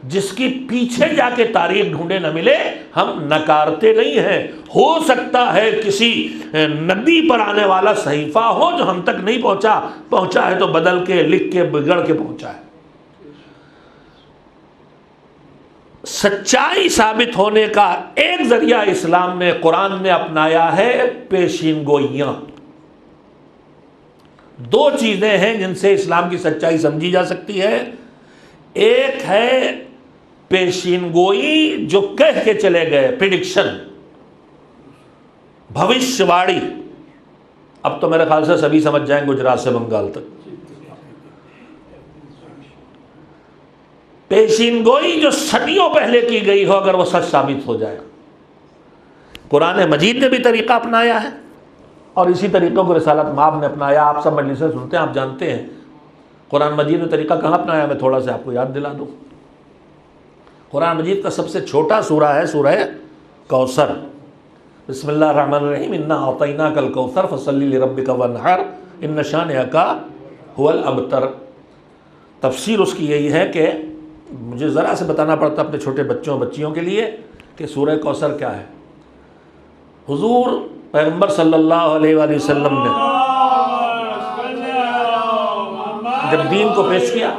جس کی پیچھے جا کے تاریخ ڈھونڈے نہ ملے ہم نکارتے نہیں ہیں۔ ہو سکتا ہے کسی نبی پر آنے والا صحیفہ ہو جو ہم تک نہیں پہنچا ہے تو بدل کے، لکھ کے، بگڑ کے پہنچا ہے۔ سچائی ثابت ہونے کا ایک ذریعہ اسلام نے، قرآن نے اپنایا ہے پیشین گوئیاں۔ 2 چیزیں ہیں جن سے اسلام کی سچائی سمجھی جا سکتی ہے۔ ایک ہے پیشین گوئی جو کہہ کے چلے گئے، پریڈکشن، بھوشیہ واڑی۔ اب تو میرے خیال سے سبھی سمجھ جائیں گجرات سے بنگال تک۔ پیشین گوئی جو صدیوں پہلے کی گئی ہو اگر وہ سچ ثابت ہو جائے۔ قرآن مجید نے بھی طریقہ اپنایا ہے اور اسی طریقوں کو رسالت مآب نے اپنایا۔ آپ سب مجلسیں سنتے ہیں، آپ جانتے ہیں قرآن مجید نے طریقہ کہاں اپنایا، میں تھوڑا سا آپ کو یاد دلا دوں۔ قرآن مجید کا سب سے چھوٹا سورہ ہے سورہ کوثر۔ بسم اللہ الرحمن الرحیم، انا اعطیناک الکوثر فصلی لربک وانحر ان شانئک هو الابتر۔ تفسیر اس کی یہی ہے کہ مجھے ذرا سے بتانا پڑتا اپنے چھوٹے بچوں بچیوں کے لیے کہ سورہ کوثر کیا ہے۔ حضور پیغمبر صلی اللہ علیہ وآلہ وسلم نے جب دین کو پیش کیا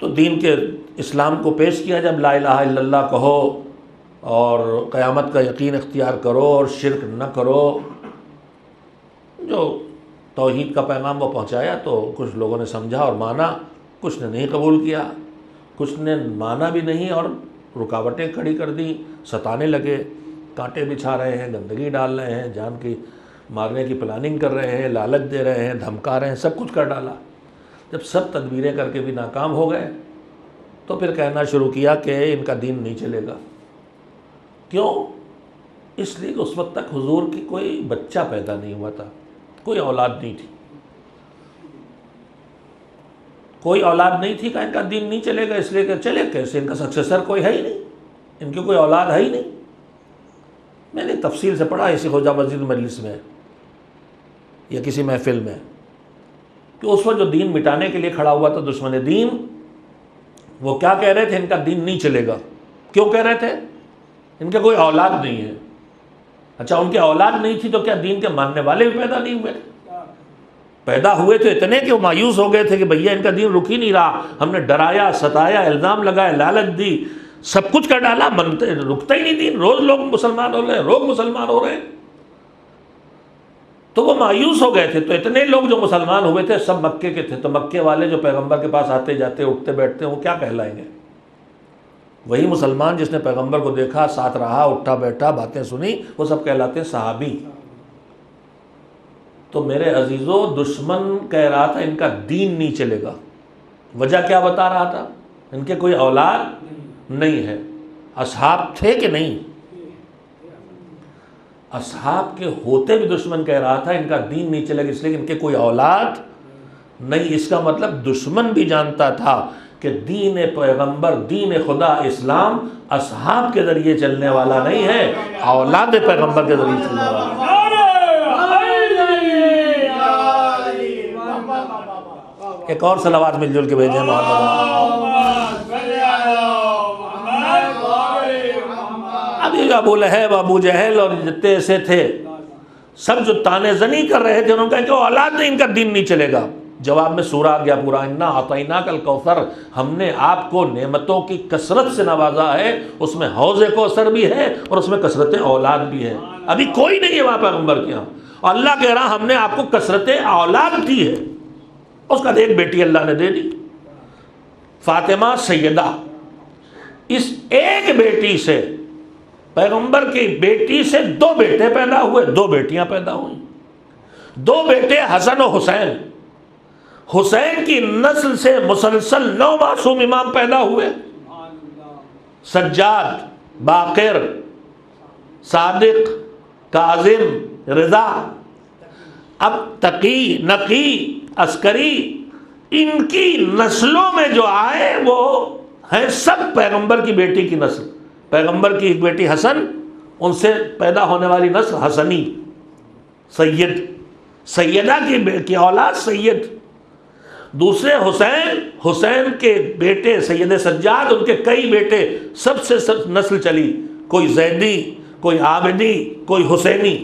تو دین کے اسلام کو پیش کیا، جب لا الہ الا اللہ کہو اور قیامت کا یقین اختیار کرو اور شرک نہ کرو، جو توحید کا پیغام وہ پہنچایا تو کچھ لوگوں نے سمجھا اور مانا، کچھ نے نہیں قبول کیا، کچھ نے مانا بھی نہیں اور رکاوٹیں کھڑی کر دیں، ستانے لگے، کانٹے بچھا رہے ہیں، گندگی ڈال رہے ہیں، جان کی مارنے کی پلاننگ کر رہے ہیں، لالچ دے رہے ہیں، دھمکا رہے ہیں، سب کچھ کر ڈالا۔ جب سب تدبیریں کر کے بھی ناکام ہو گئے تو پھر کہنا شروع کیا کہ ان کا دین نہیں چلے گا۔ کیوں؟ اس لیے کہ اس وقت تک حضور کی کوئی بچہ پیدا نہیں ہوا تھا، کوئی اولاد نہیں تھی، کوئی اولاد نہیں تھی کہ ان کا دین نہیں چلے گا، اس لیے کہ چلے کیسے، ان کا سکسیسر کوئی ہے ہی نہیں، ان کی کوئی اولاد ہے ہی نہیں۔ میں نے تفصیل سے پڑھا اسی خواجہ مسجد مجلس میں یا کسی محفل میں کہ اس وقت جو دین مٹانے کے لیے کھڑا ہوا تھا دشمن دین، وہ کیا کہہ رہے تھے؟ ان کا دین نہیں چلے گا۔ کیوں کہہ رہے تھے؟ ان کے کوئی اولاد نہیں ہے۔ اچھا، ان کے اولاد نہیں تھی تو کیا دین کے ماننے والے بھی پیدا نہیں ہوئے؟ پیدا ہوئے تو اتنے کہ وہ مایوس ہو گئے تھے کہ بھیا ان کا دین رک ہی نہیں رہا، ہم نے ڈرایا، ستایا، الزام لگایا، لالچ دی، سب کچھ کر ڈالا، رکتا ہی نہیں دین، روز لوگ مسلمان ہو رہے ہیں، روز مسلمان ہو رہے ہیں۔ تو وہ مایوس ہو گئے تھے۔ تو اتنے لوگ جو مسلمان ہوئے تھے سب مکے کے تھے، تو مکے والے جو پیغمبر کے پاس آتے جاتے اٹھتے بیٹھتے وہ کیا کہلائیں گے؟ وہی مسلمان جس نے پیغمبر کو دیکھا، ساتھ رہا، اٹھا بیٹھا، باتیں سنی، وہ سب کہلاتے ہیں صحابی۔ تو میرے عزیزو، دشمن کہہ رہا تھا ان کا دین نہیں چلے گا۔ وجہ کیا بتا رہا تھا؟ ان کے کوئی اولاد نہیں ہے۔ اصحاب تھے کہ نہیں؟ اصحاب کے ہوتے بھی دشمن کہہ رہا تھا ان کا دین نہیں چلے گا، اس لیے کہ ان کے کوئی اولاد نہیں۔ اس کا مطلب دشمن بھی جانتا تھا کہ دین پیغمبر، دین خدا اسلام اصحاب کے ذریعے چلنے والا نہیں ہے، اولاد پیغمبر کے ذریعے چلنے والا ہے۔ ایک اور صلوات مل جل کے بھیجیں ابھی ابو لہب، ابو جہل اور جتنے ایسے تھے سب جو تانے زنی کر رہے تھے، انہوں نے کہا کہ اولاد نہیں، ان کا دین نہیں چلے گا۔ جواب میں سورہ آ گیا پورا، انا اعطیناک الکوثر، ہم نے آپ کو نعمتوں کی کثرت سے نوازا ہے، اس میں حوض کوثر بھی ہے اور اس میں کثرت اولاد بھی ہے۔ ابھی کوئی نہیں ہے وہاں پیغمبر کے یہاں، اور اللہ کہہ رہا ہم نے آپ کو کثرت اولاد دی ہے۔ اس کا ایک بیٹی اللہ نے دے دی، فاطمہ سیدہ۔ اس ایک بیٹی سے، پیغمبر کی بیٹی سے 2 بیٹے پیدا ہوئے، 2 بیٹیاں پیدا ہوئیں، 2 بیٹے حسن و حسین۔ حسین کی نسل سے مسلسل 9 معصوم امام پیدا ہوئے، سجاد، باقر، صادق، کاظم، رضا۔ اب تقی، نقی، عسکری، ان کی نسلوں میں جو آئے وہ ہیں سب پیغمبر کی بیٹی کی نسل۔ پیغمبر کی ایک بیٹی حسن، ان سے پیدا ہونے والی نسل حسنی، سید، سیدہ کی اولاد سید۔ دوسرے حسین، حسین کے بیٹے سید سجاد، ان کے کئی بیٹے، سب سے نسل چلی، کوئی زیدی، کوئی عابدی، کوئی حسینی۔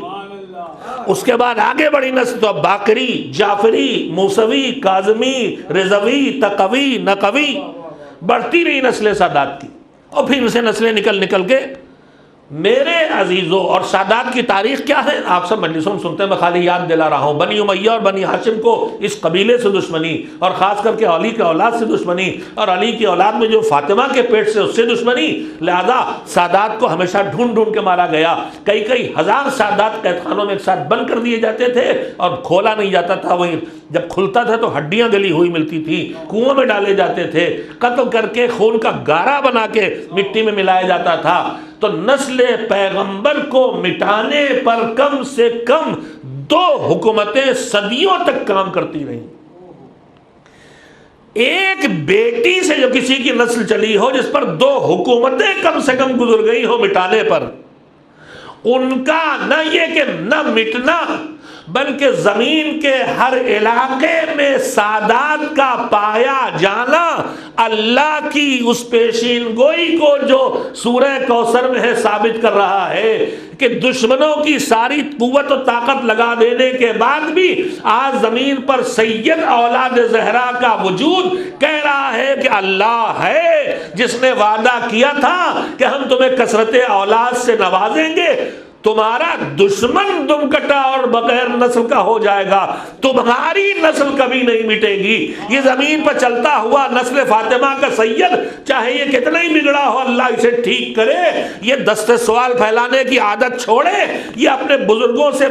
اس کے بعد آگے بڑی نسل تو اب باقری، جعفری، موسوی، کاظمی، رضوی، تقوی، نقوی، بڑھتی رہی نسلیں سادات کی، اور پھر اسے نسلیں نکل کے میرے عزیزوں۔ اور سادات کی تاریخ کیا ہے آپ سب مجلسوں میں سنتے ہیں، میں خالی یاد دلا رہا ہوں۔ بنی امیہ اور بنی ہاشم کو اس قبیلے سے دشمنی، اور خاص کر کے علی کے اولاد سے دشمنی، اور علی کی اولاد میں جو فاطمہ کے پیٹ سے اس سے دشمنی، لہذا سادات کو ہمیشہ ڈھونڈ ڈھونڈ کے مارا گیا۔ کئی ہزار سادات قید خانوں میں ایک ساتھ بند کر دیے جاتے تھے اور کھولا نہیں جاتا تھا، وہی جب کھلتا تھا تو ہڈیاں گلی ہوئی ملتی تھی، کنویں میں ڈالے جاتے تھے، قتل کر کے خون کا گارا بنا کے مٹی میں ملایا جاتا تھا۔ تو نسل پیغمبر کو مٹانے پر کم سے کم 2 حکومتیں صدیوں تک کام کرتی رہیں۔ ایک بیٹی سے جو کسی کی نسل چلی ہو جس پر 2 حکومتیں کم سے کم گزر گئی ہو مٹانے پر، ان کا نہ یہ کہ نہ مٹنا بلکہ زمین کے ہر علاقے میں سادات کا پایا جانا اللہ کی اس پیشین گوئی کو جو سورہ کوثر میں ہے ثابت کر رہا ہے کہ دشمنوں کی ساری قوت و طاقت لگا دینے کے بعد بھی آج زمین پر سید اولاد زہرا کا وجود کہہ رہا ہے کہ اللہ ہے جس نے وعدہ کیا تھا کہ ہم تمہیں کثرت اولاد سے نوازیں گے، تمہارا دشمن دم کٹا اور بغیر نسل کا ہو جائے گا، تمہاری نسل کبھی نہیں مٹے گی۔ یہ زمین پر چلتا ہوا نسل فاطمہ کا سید چاہے یہ کتنا ہی بگڑا ہو اللہ اسے ٹھیک کرے، یہ دست سوال پھیلانے کی عادت چھوڑے، یہ اپنے بزرگوں سے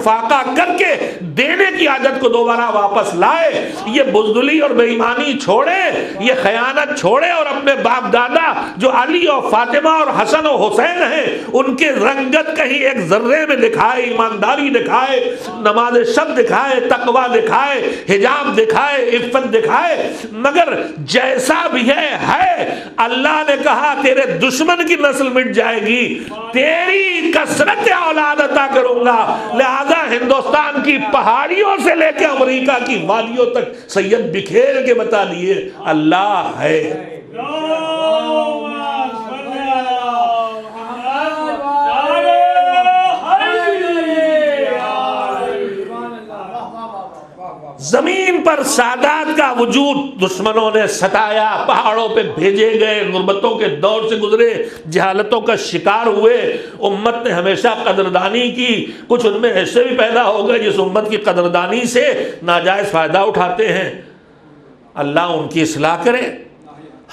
فاقہ کر کے دینے کی عادت کو دوبارہ واپس لائے، یہ بزدلی اور بے ایمانی چھوڑے، یہ خیانت چھوڑے اور اپنے باپ دادا جو علی اور فاطمہ اور حسن و حسین ہیں ان کے رنگت کہیں ایک ذرے میں دکھائے، ایمانداری دکھائے، نماز شب دکھائے، تقوی دکھائے، حجاب دکھائے، عفت دکھائے، مگر جیسا بھی ہے اللہ نے کہا تیرے دشمن کی نسل مٹ جائے گی، تیری کثرت اولاد عطا کروں گا۔ لہذا ہندوستان کی پہاڑیوں سے لے کے امریکہ کی وادیوں تک سید بکھیر کے بتا دیے اللہ ہے۔ زمین پر سادات کا وجود دشمنوں نے ستایا، پہاڑوں پہ بھیجے گئے، غربتوں کے دور سے گزرے، جہالتوں کا شکار ہوئے، امت نے ہمیشہ قدردانی کی، کچھ ان میں ایسے بھی پیدا ہو گئے جس امت کی قدردانی سے ناجائز فائدہ اٹھاتے ہیں۔ اللہ ان کی اصلاح کرے۔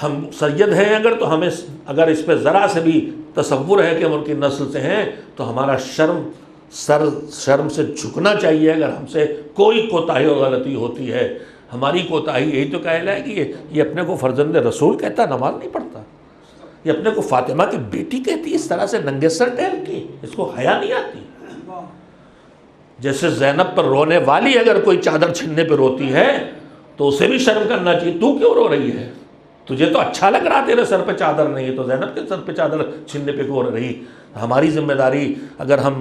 ہم سید ہیں اگر تو ہمیں اگر اس پہ ذرا سے بھی تصور ہے کہ ہم ان کی نسل سے ہیں تو ہمارا شرم سے جھکنا چاہیے۔ اگر ہم سے کوئی کوتاہی اور غلطی ہوتی ہے، ہماری کوتاہی یہی تو کہنا ہے کہ یہ اپنے کو فرزند رسول کہتا، نماز نہیں پڑھتا، یہ اپنے کو فاطمہ کی بیٹی کہتی، اس طرح سے ننگے سر ٹہل کی، اس کو حیا نہیں آتی۔ جیسے زینب پر رونے والی اگر کوئی چادر چھننے پہ روتی ہے تو اسے بھی شرم کرنا چاہیے، تو کیوں رو رہی ہے؟ تجھے تو اچھا لگ رہا تیرے سر پہ چادر نہیں ہے، تو زینب کے سر پہ چادر چھننے پہ کیوں رہی؟ ہماری ذمہ داری اگر ہم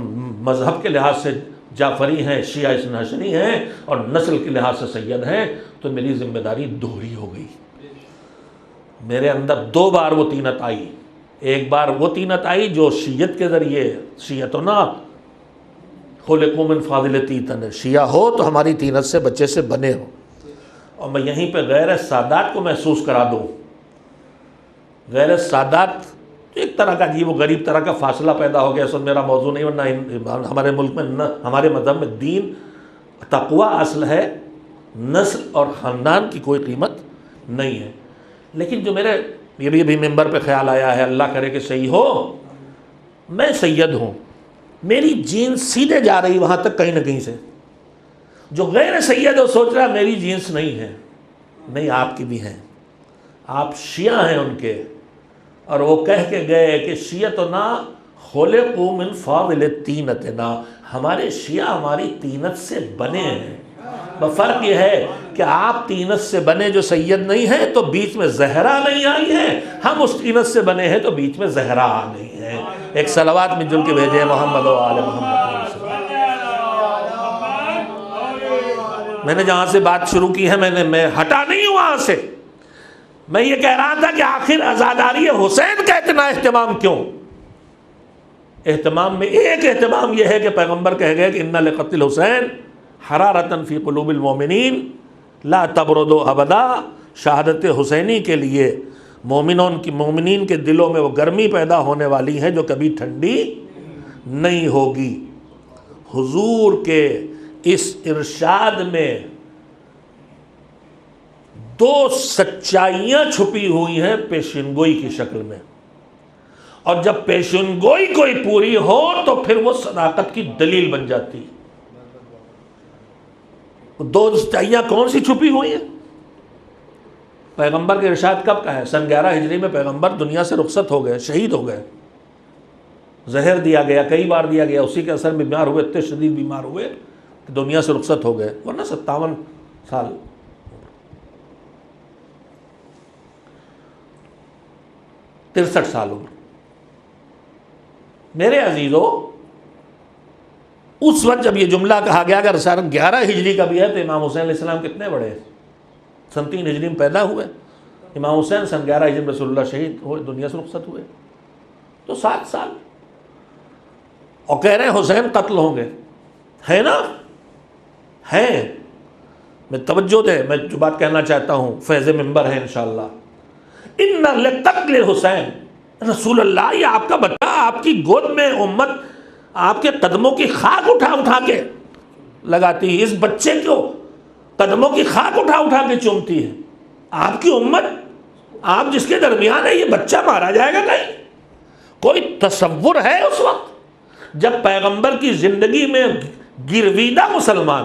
مذہب کے لحاظ سے جعفری ہیں، شیعہ اثنا عشری ہیں اور نسل کے لحاظ سے سید ہیں تو میری ذمہ داری دوہری ہو گئی۔ میرے اندر 2 بار وہ طینت آئی، ایک بار وہ طینت آئی جو شیعت کے ذریعے، شیعتنا خلقوا من فاضلتی تن، شیعہ ہو تو ہماری طینت سے بچے سے بنے ہو، اور میں یہیں پہ غیر سادات کو محسوس کرا دوں۔ غیر سادات ایک طرح کا عجیب و غریب طرح کا فاصلہ پیدا ہو گیا، اس وقت میرا موضوع نہیں، ورنہ ہمارے ملک میں نہ ہمارے مذہب میں دین تقوی اصل ہے، نسل اور خاندان کی کوئی قیمت نہیں ہے۔ لیکن جو میرے یہ بھی ممبر پہ خیال آیا ہے، اللہ کرے کہ صحیح ہو، میں سید ہوں، میری جینس سیدھے جا رہی وہاں تک کہیں نہ کہیں سے، جو غیر سید ہے سوچ رہا میری جینس نہیں ہے، نہیں آپ کی بھی ہیں، آپ شیعہ ہیں ان کے، اور وہ کہہ کے گئے کہ شیعتنا خلقوا من فاضل طینتنا، ہمارے شیعہ ہماری طینت سے بنے ہیں۔ فرق یہ ہے کہ آپ طینت سے بنے جو سید نہیں ہیں تو بیچ میں زہرا نہیں آئی ہے، ہم اس طینت سے بنے ہیں تو بیچ میں زہرا آ گئی ہے۔ ایک صلوات مل جل کے بھیجے محمد و آل محمد۔ میں نے جہاں سے بات شروع کی ہے میں ہٹا نہیں ہوں وہاں سے، میں یہ کہہ رہا تھا کہ آخر عزاداری حسین کا اتنا اہتمام کیوں؟ اہتمام میں ایک اہتمام یہ ہے کہ پیغمبر کہہ گئے کہ ان لقتل حسین حرارتاً فی قلوب المومنین لا تبردوا ابدا، شہادت حسینی کے لیے مومنین کے دلوں میں وہ گرمی پیدا ہونے والی ہے جو کبھی ٹھنڈی نہیں ہوگی۔ حضور کے اس ارشاد میں 2 سچائیاں چھپی ہوئی ہیں پیشنگوئی کی شکل میں، اور جب پیشنگوئی کوئی پوری ہو تو پھر وہ صداقت کی دلیل بن جاتی۔ 2 سچائیاں کون سی چھپی ہوئی ہیں؟ پیغمبر کے ارشاد کب کا ہے؟ سن 11 ہجری میں پیغمبر دنیا سے رخصت ہو گئے، شہید ہو گئے، زہر دیا گیا، کئی بار دیا گیا، اسی کے اثر میں بیمار ہوئے، اتنے شدید بیمار ہوئے کہ دنیا سے رخصت ہو گئے، ورنہ 57 سال۔ 63 سال عمر۔ میرے عزیزو، اس وقت جب یہ جملہ کہا گیا اگر سن 11 ہجری کا بھی ہے تو امام حسین علیہ السلام کتنے بڑے ہیں؟ سن 3 ہجری میں پیدا ہوئے، امام حسین سن 11 ہجری میں رسول اللہ شہید ہوئے، دنیا سے رخصت ہوئے، تو 7 سال۔ اور کہہ رہے ہیں حسین قتل ہوں گے، ہے نا؟ ہیں۔ میں توجہ دے، میں جو بات کہنا چاہتا ہوں فیض منبر ہے انشاءاللہ۔ ان لقتل حسین، رسول اللہ یہ آپ کا بچہ آپ کی گود میں امت آپ کے قدموں کی خاک اٹھا اٹھا کے لگاتی ہے، اس بچے کو قدموں کی خاک اٹھا اٹھا کے چومتی ہے، آپ کی امت، آپ جس کے درمیان ہے، یہ بچہ مارا جائے گا نہیں؟ کوئی تصور ہے اس وقت جب پیغمبر کی زندگی میں گرویدہ مسلمان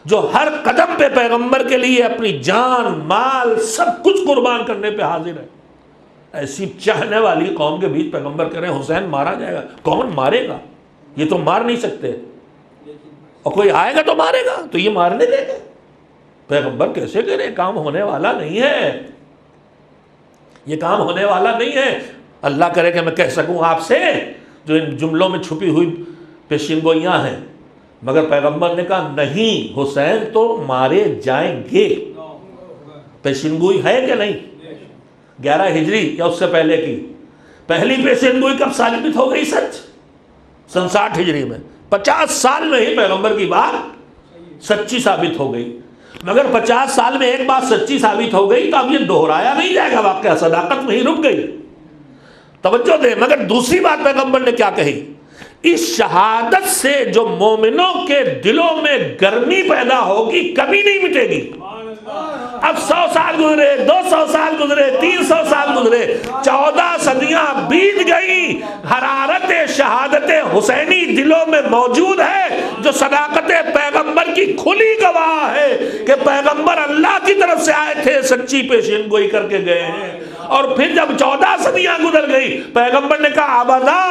جو ہر قدم پہ پیغمبر کے لیے اپنی جان مال سب کچھ قربان کرنے پہ حاضر ہے، ایسی چاہنے والی قوم کے بیچ پیغمبر کہہ رہے ہیں حسین مارا جائے گا؟ کون مارے گا؟ یہ تو مار نہیں سکتے، اور کوئی آئے گا تو مارے گا، تو یہ مارنے دیں گے؟ پیغمبر کیسے کہہ رہے ہیں؟ کام ہونے والا نہیں ہے، یہ کام ہونے والا نہیں ہے۔ اللہ کرے کہ میں کہہ سکوں آپ سے جو ان جملوں میں چھپی ہوئی پیشین گوئیاں ہیں، مگر پیغمبر نے کہا نہیں، حسین تو مارے جائیں گے۔ پیشین گوئی ہے کہ نہیں؟ 11 ہجری یا اس سے پہلے کی پہلی پیشین گوئی کب ثابت ہو گئی سچ؟ سن 60 ہجری میں، 50 سال میں ہی پیغمبر کی بات سچی ثابت ہو گئی۔ مگر 50 سال میں ایک بات سچی ثابت ہو گئی تو اب یہ دہرایا نہیں جائے گا، واقعہ صداقت میں ہی رک گئی۔ توجہ دے، مگر دوسری بات پیغمبر نے کیا کہی؟ اس شہادت سے جو مومنوں کے دلوں میں گرمی پیدا ہوگی کبھی نہیں مٹے گی۔ اب 100 سال گزرے، 200 سال گزرے، 300 سال گزرے، 14 صدیاں بیت گئی، حرارت شہادت حسینی دلوں میں موجود ہے، جو صداقت پیغمبر کی کھلی گواہ ہے کہ پیغمبر اللہ کی طرف سے آئے تھے، سچی پیشین گوئی کر کے گئے ہیں۔ اور پھر جب 14 صدیاں گزر گئی، پیغمبر نے کہا ابدا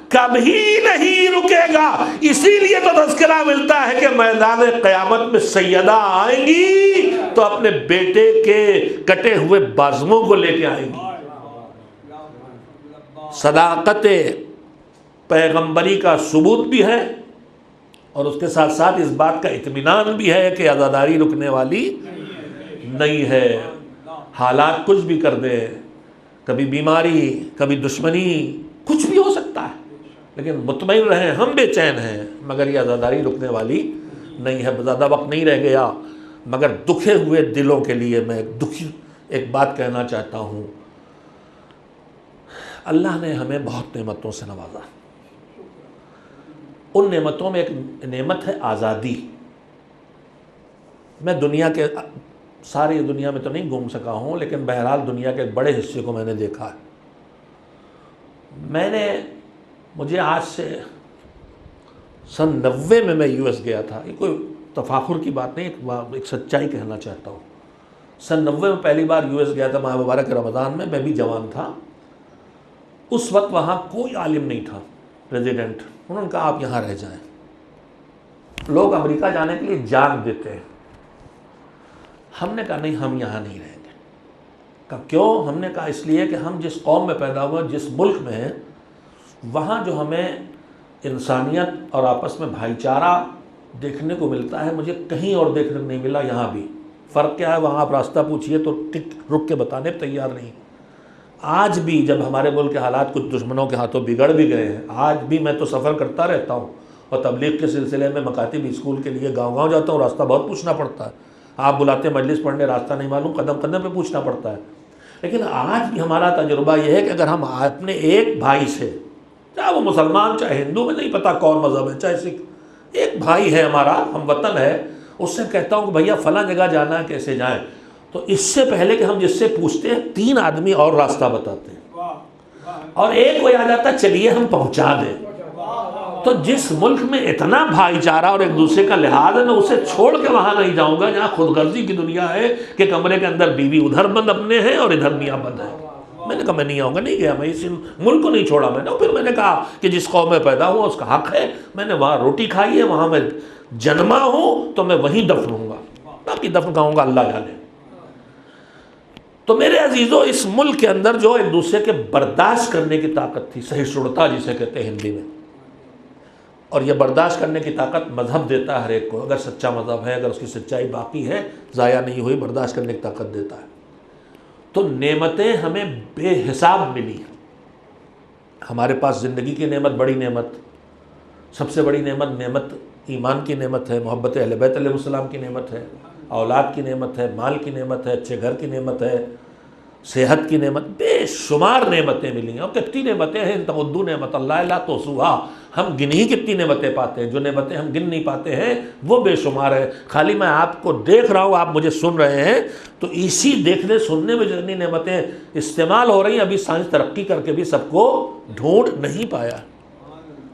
کبھی نہیں رکے گا۔ اسی لیے تو تذکرہ ملتا ہے کہ میدان قیامت میں سیدہ آئیں گی تو اپنے بیٹے کے کٹے ہوئے بازوؤں کو لے کے آئیں گی۔ صداقت پیغمبری کا ثبوت بھی ہے، اور اس کے ساتھ ساتھ اس بات کا اطمینان بھی ہے کہ عزاداری رکنے والی نہیں ہے۔ حالات کچھ بھی کر دے، کبھی بیماری، کبھی دشمنی، کچھ بھی ہو سکتا ہے، لیکن مطمئن رہیں ہم بے چین ہیں، مگر یہ عزاداری رکنے والی نہیں ہے۔ زیادہ وقت نہیں رہ گیا، مگر دکھے ہوئے دلوں کے لیے میں ایک بات کہنا چاہتا ہوں۔ اللہ نے ہمیں بہت نعمتوں سے نوازا، ان نعمتوں میں ایک نعمت ہے آزادی۔ میں دنیا کے ساری دنیا میں تو نہیں گھوم سکا ہوں، لیکن بہرحال دنیا کے ایک بڑے حصے کو میں نے دیکھا ہے۔ مجھے آج سے سن 90 میں یو ایس گیا تھا، یہ کوئی تفاخر کی بات نہیں، ایک سچائی کہنا چاہتا ہوں۔ سن 90 میں پہلی بار یو ایس گیا تھا، ماہ مبارک رمضان میں بھی جوان تھا۔ اس وقت وہاں کوئی عالم نہیں تھا، پریزیڈنٹ، انہوں نے کہا آپ یہاں رہ جائیں۔ لوگ امریکہ جانے کے لیے جان دیتے ہیں، ہم نے کہا نہیں، ہم یہاں نہیں رہیں گے۔ کہا کیوں؟ ہم نے کہا اس لیے کہ ہم جس قوم میں پیدا ہوئے، جس ملک میں ہیں، وہاں جو ہمیں انسانیت اور آپس میں بھائی چارہ دیکھنے کو ملتا ہے، مجھے کہیں اور دیکھنے کو نہیں ملا۔ یہاں بھی فرق کیا ہے؟ وہاں آپ راستہ پوچھئے تو رک کے بتانے پہ تیار نہیں۔ آج بھی جب ہمارے ملک کے حالات کچھ دشمنوں کے ہاتھوں بگڑ بھی گئے ہیں، آج بھی میں تو سفر کرتا رہتا ہوں، اور تبلیغ کے سلسلے میں مکاتب اسکول کے لیے گاؤں گاؤں جاتا ہوں، راستہ بہت پوچھنا پڑتا ہے۔ آپ بلاتے ہیں مجلس پڑھنے، راستہ نہیں معلوم، قدم قدم پہ پوچھنا پڑتا ہے۔ لیکن آج بھی ہمارا تجربہ یہ ہے کہ اگر ہم اپنے ایک بھائی سے، چاہے وہ مسلمان چاہے ہندو، میں نہیں پتا کون مذہب ہے، چاہے سکھ، ایک بھائی ہے ہمارا، ہم وطن ہے، اس سے کہتا ہوں کہ بھیا فلاں جگہ جانا ہے، کیسے جائیں؟ تو اس سے پہلے کہ ہم جس سے پوچھتے ہیں 3 آدمی اور راستہ بتاتے ہیں، اور ایک کوئی آ جاتا ہے چلیے ہم پہنچا دیں۔ تو جس ملک میں اتنا بھائی چارہ اور ایک دوسرے کا لحاظ ہے، میں اسے چھوڑ کے وہاں نہیں جاؤں گا جہاں خود غرضی کی دنیا ہے کہ کمرے کے اندر بیوی ادھر بند اپنے ہیں اور ادھر میاں بند ہے۔ میں نے کہا میں نہیں آؤں گا، نہیں گیا، میں اس ملک کو نہیں چھوڑا میں نے۔ پھر میں نے کہا کہ جس قوم میں پیدا ہوا اس کا حق ہے، میں نے وہاں روٹی کھائی ہے، وہاں میں جنما ہوں، تو میں وہیں دفن ہوں گا، باقی دفن کہوں گا اللہ جانے۔ تو میرے عزیزوں اس ملک کے اندر جو ایک دوسرے کے برداشت کرنے کی طاقت تھی، سہیشوڑتا جسے کہتے ہیں ہندی میں، اور یہ برداشت کرنے کی طاقت مذہب دیتا ہے ہر ایک کو، اگر سچا مذہب ہے، اگر اس کی سچائی باقی ہے، ضائع نہیں ہوئی، برداشت کرنے کی طاقت دیتا ہے۔ تو نعمتیں ہمیں بے حساب ملی۔ ہمارے پاس زندگی کی نعمت، بڑی نعمت، سب سے بڑی نعمت ایمان کی نعمت ہے، محبت اہل بیت علیہ السلام کی نعمت ہے، اولاد کی نعمت ہے، مال کی نعمت ہے، اچھے گھر کی نعمت ہے، صحت کی نعمت، بے شمار نعمتیں ملی ہیں۔ اور کتنی نعمتیں ہیں، ان تعدوا نعمت اللہ لا تحصوها، ہم گن ہی کتنی نعمتیں پاتے ہیں، جو نعمتیں ہم گن نہیں پاتے ہیں وہ بے شمار ہے۔ خالی میں آپ کو دیکھ رہا ہوں، آپ مجھے سن رہے ہیں، تو اسی دیکھنے سننے میں جتنی نعمتیں استعمال ہو رہی ہیں، ابھی سائنس ترقی کر کے بھی سب کو ڈھونڈ نہیں پایا۔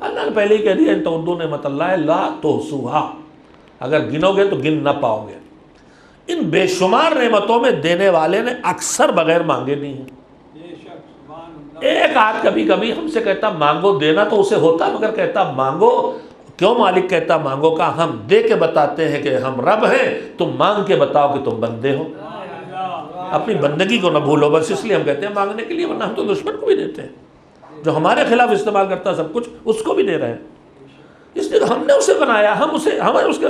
اللہ نے پہلے ہی کہہ دیا ان تعدوا نعمت اللہ لا تحصوها، اگر گنو گے تو گن نہ پاؤ گے۔ ان بے شمار نعمتوں میں دینے والے نے اکثر بغیر مانگے نہیں ہیں۔ ایک آدھ کبھی کبھی ہم سے کہتا مانگو، دینا تو اسے ہوتا، مگر کہتا مانگو کیوں؟ مالک کہتا مانگو کا ہم دے کے بتاتے ہیں کہ ہم رب ہیں، تم مانگ کے بتاؤ کہ تم بندے ہو، اپنی بندگی کو نہ بھولو، بس اس لیے ہم کہتے ہیں مانگنے کے لیے، ورنہ ہم تو دشمن کو بھی دیتے ہیں، جو ہمارے خلاف استعمال کرتا ہے سب کچھ، اس کو بھی دے رہے ہیں، اس لیے ہم نے اسے بنایا، ہم اس کے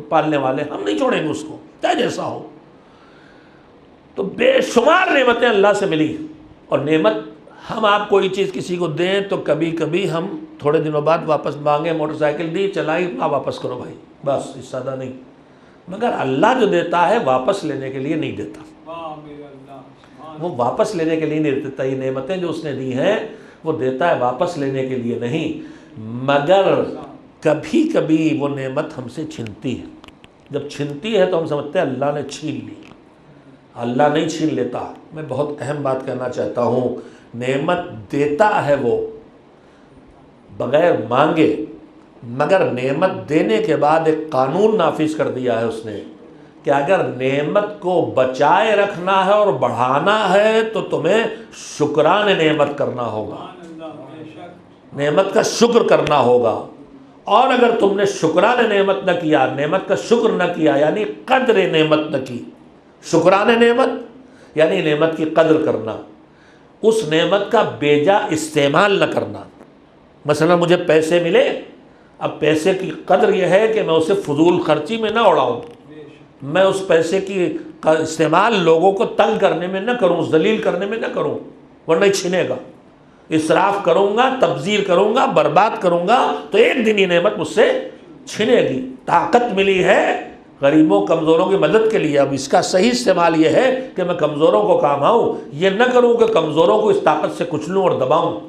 پالنے والے، ہم نہیں چھوڑیں گے اس کو چاہے جیسا ہو۔ تو بے شمار نعمتیں اللہ سے ملی، اور نعمت ہم آپ کوئی چیز کسی کو دیں تو کبھی کبھی ہم تھوڑے دنوں بعد واپس مانگیں، موٹر سائیکل دی چلائی، واپس کرو بھائی، بس اس سادہ نہیں۔ مگر اللہ جو دیتا ہے واپس لینے کے لیے نہیں دیتا، وہ واپس لینے کے لیے نہیں دیتا۔ یہ نعمتیں جو اس نے دی ہیں وہ دیتا ہے واپس لینے کے لیے نہیں، مگر کبھی کبھی وہ نعمت ہم سے چھنتی ہے۔ جب چھنتی ہے تو ہم سمجھتے ہیں اللہ نے چھین لی، اللہ نہیں چھین لیتا۔ میں بہت اہم بات کہنا چاہتا ہوں، نعمت دیتا ہے وہ بغیر مانگے، مگر نعمت دینے کے بعد ایک قانون نافذ کر دیا ہے اس نے کہ اگر نعمت کو بچائے رکھنا ہے اور بڑھانا ہے تو تمہیں شکران نعمت کرنا ہوگا، نعمت کا شکر کرنا ہوگا۔ اور اگر تم نے شکران نعمت نہ کیا، نعمت کا شکر نہ کیا، یعنی قدر نعمت نہ کی، شکران نعمت یعنی نعمت کی قدر کرنا، اس نعمت کا بیجا استعمال نہ کرنا۔ مثلا مجھے پیسے ملے، اب پیسے کی قدر یہ ہے کہ میں اسے فضول خرچی میں نہ اڑاؤں، میں اس پیسے کی استعمال لوگوں کو تنگ کرنے میں نہ کروں، ذلیل کرنے میں نہ کروں، ورنہ ہی چھنے گا۔ اسراف کروں گا، تبذیر کروں گا، برباد کروں گا تو ایک دن یہ نعمت مجھ سے چھنے گی۔ طاقت ملی ہے غریبوں کمزوروں کی مدد کے لیے، اب اس کا صحیح استعمال یہ ہے کہ میں کمزوروں کو کام آؤں، یہ نہ کروں کہ کمزوروں کو اس طاقت سے کچلوں اور دباؤں،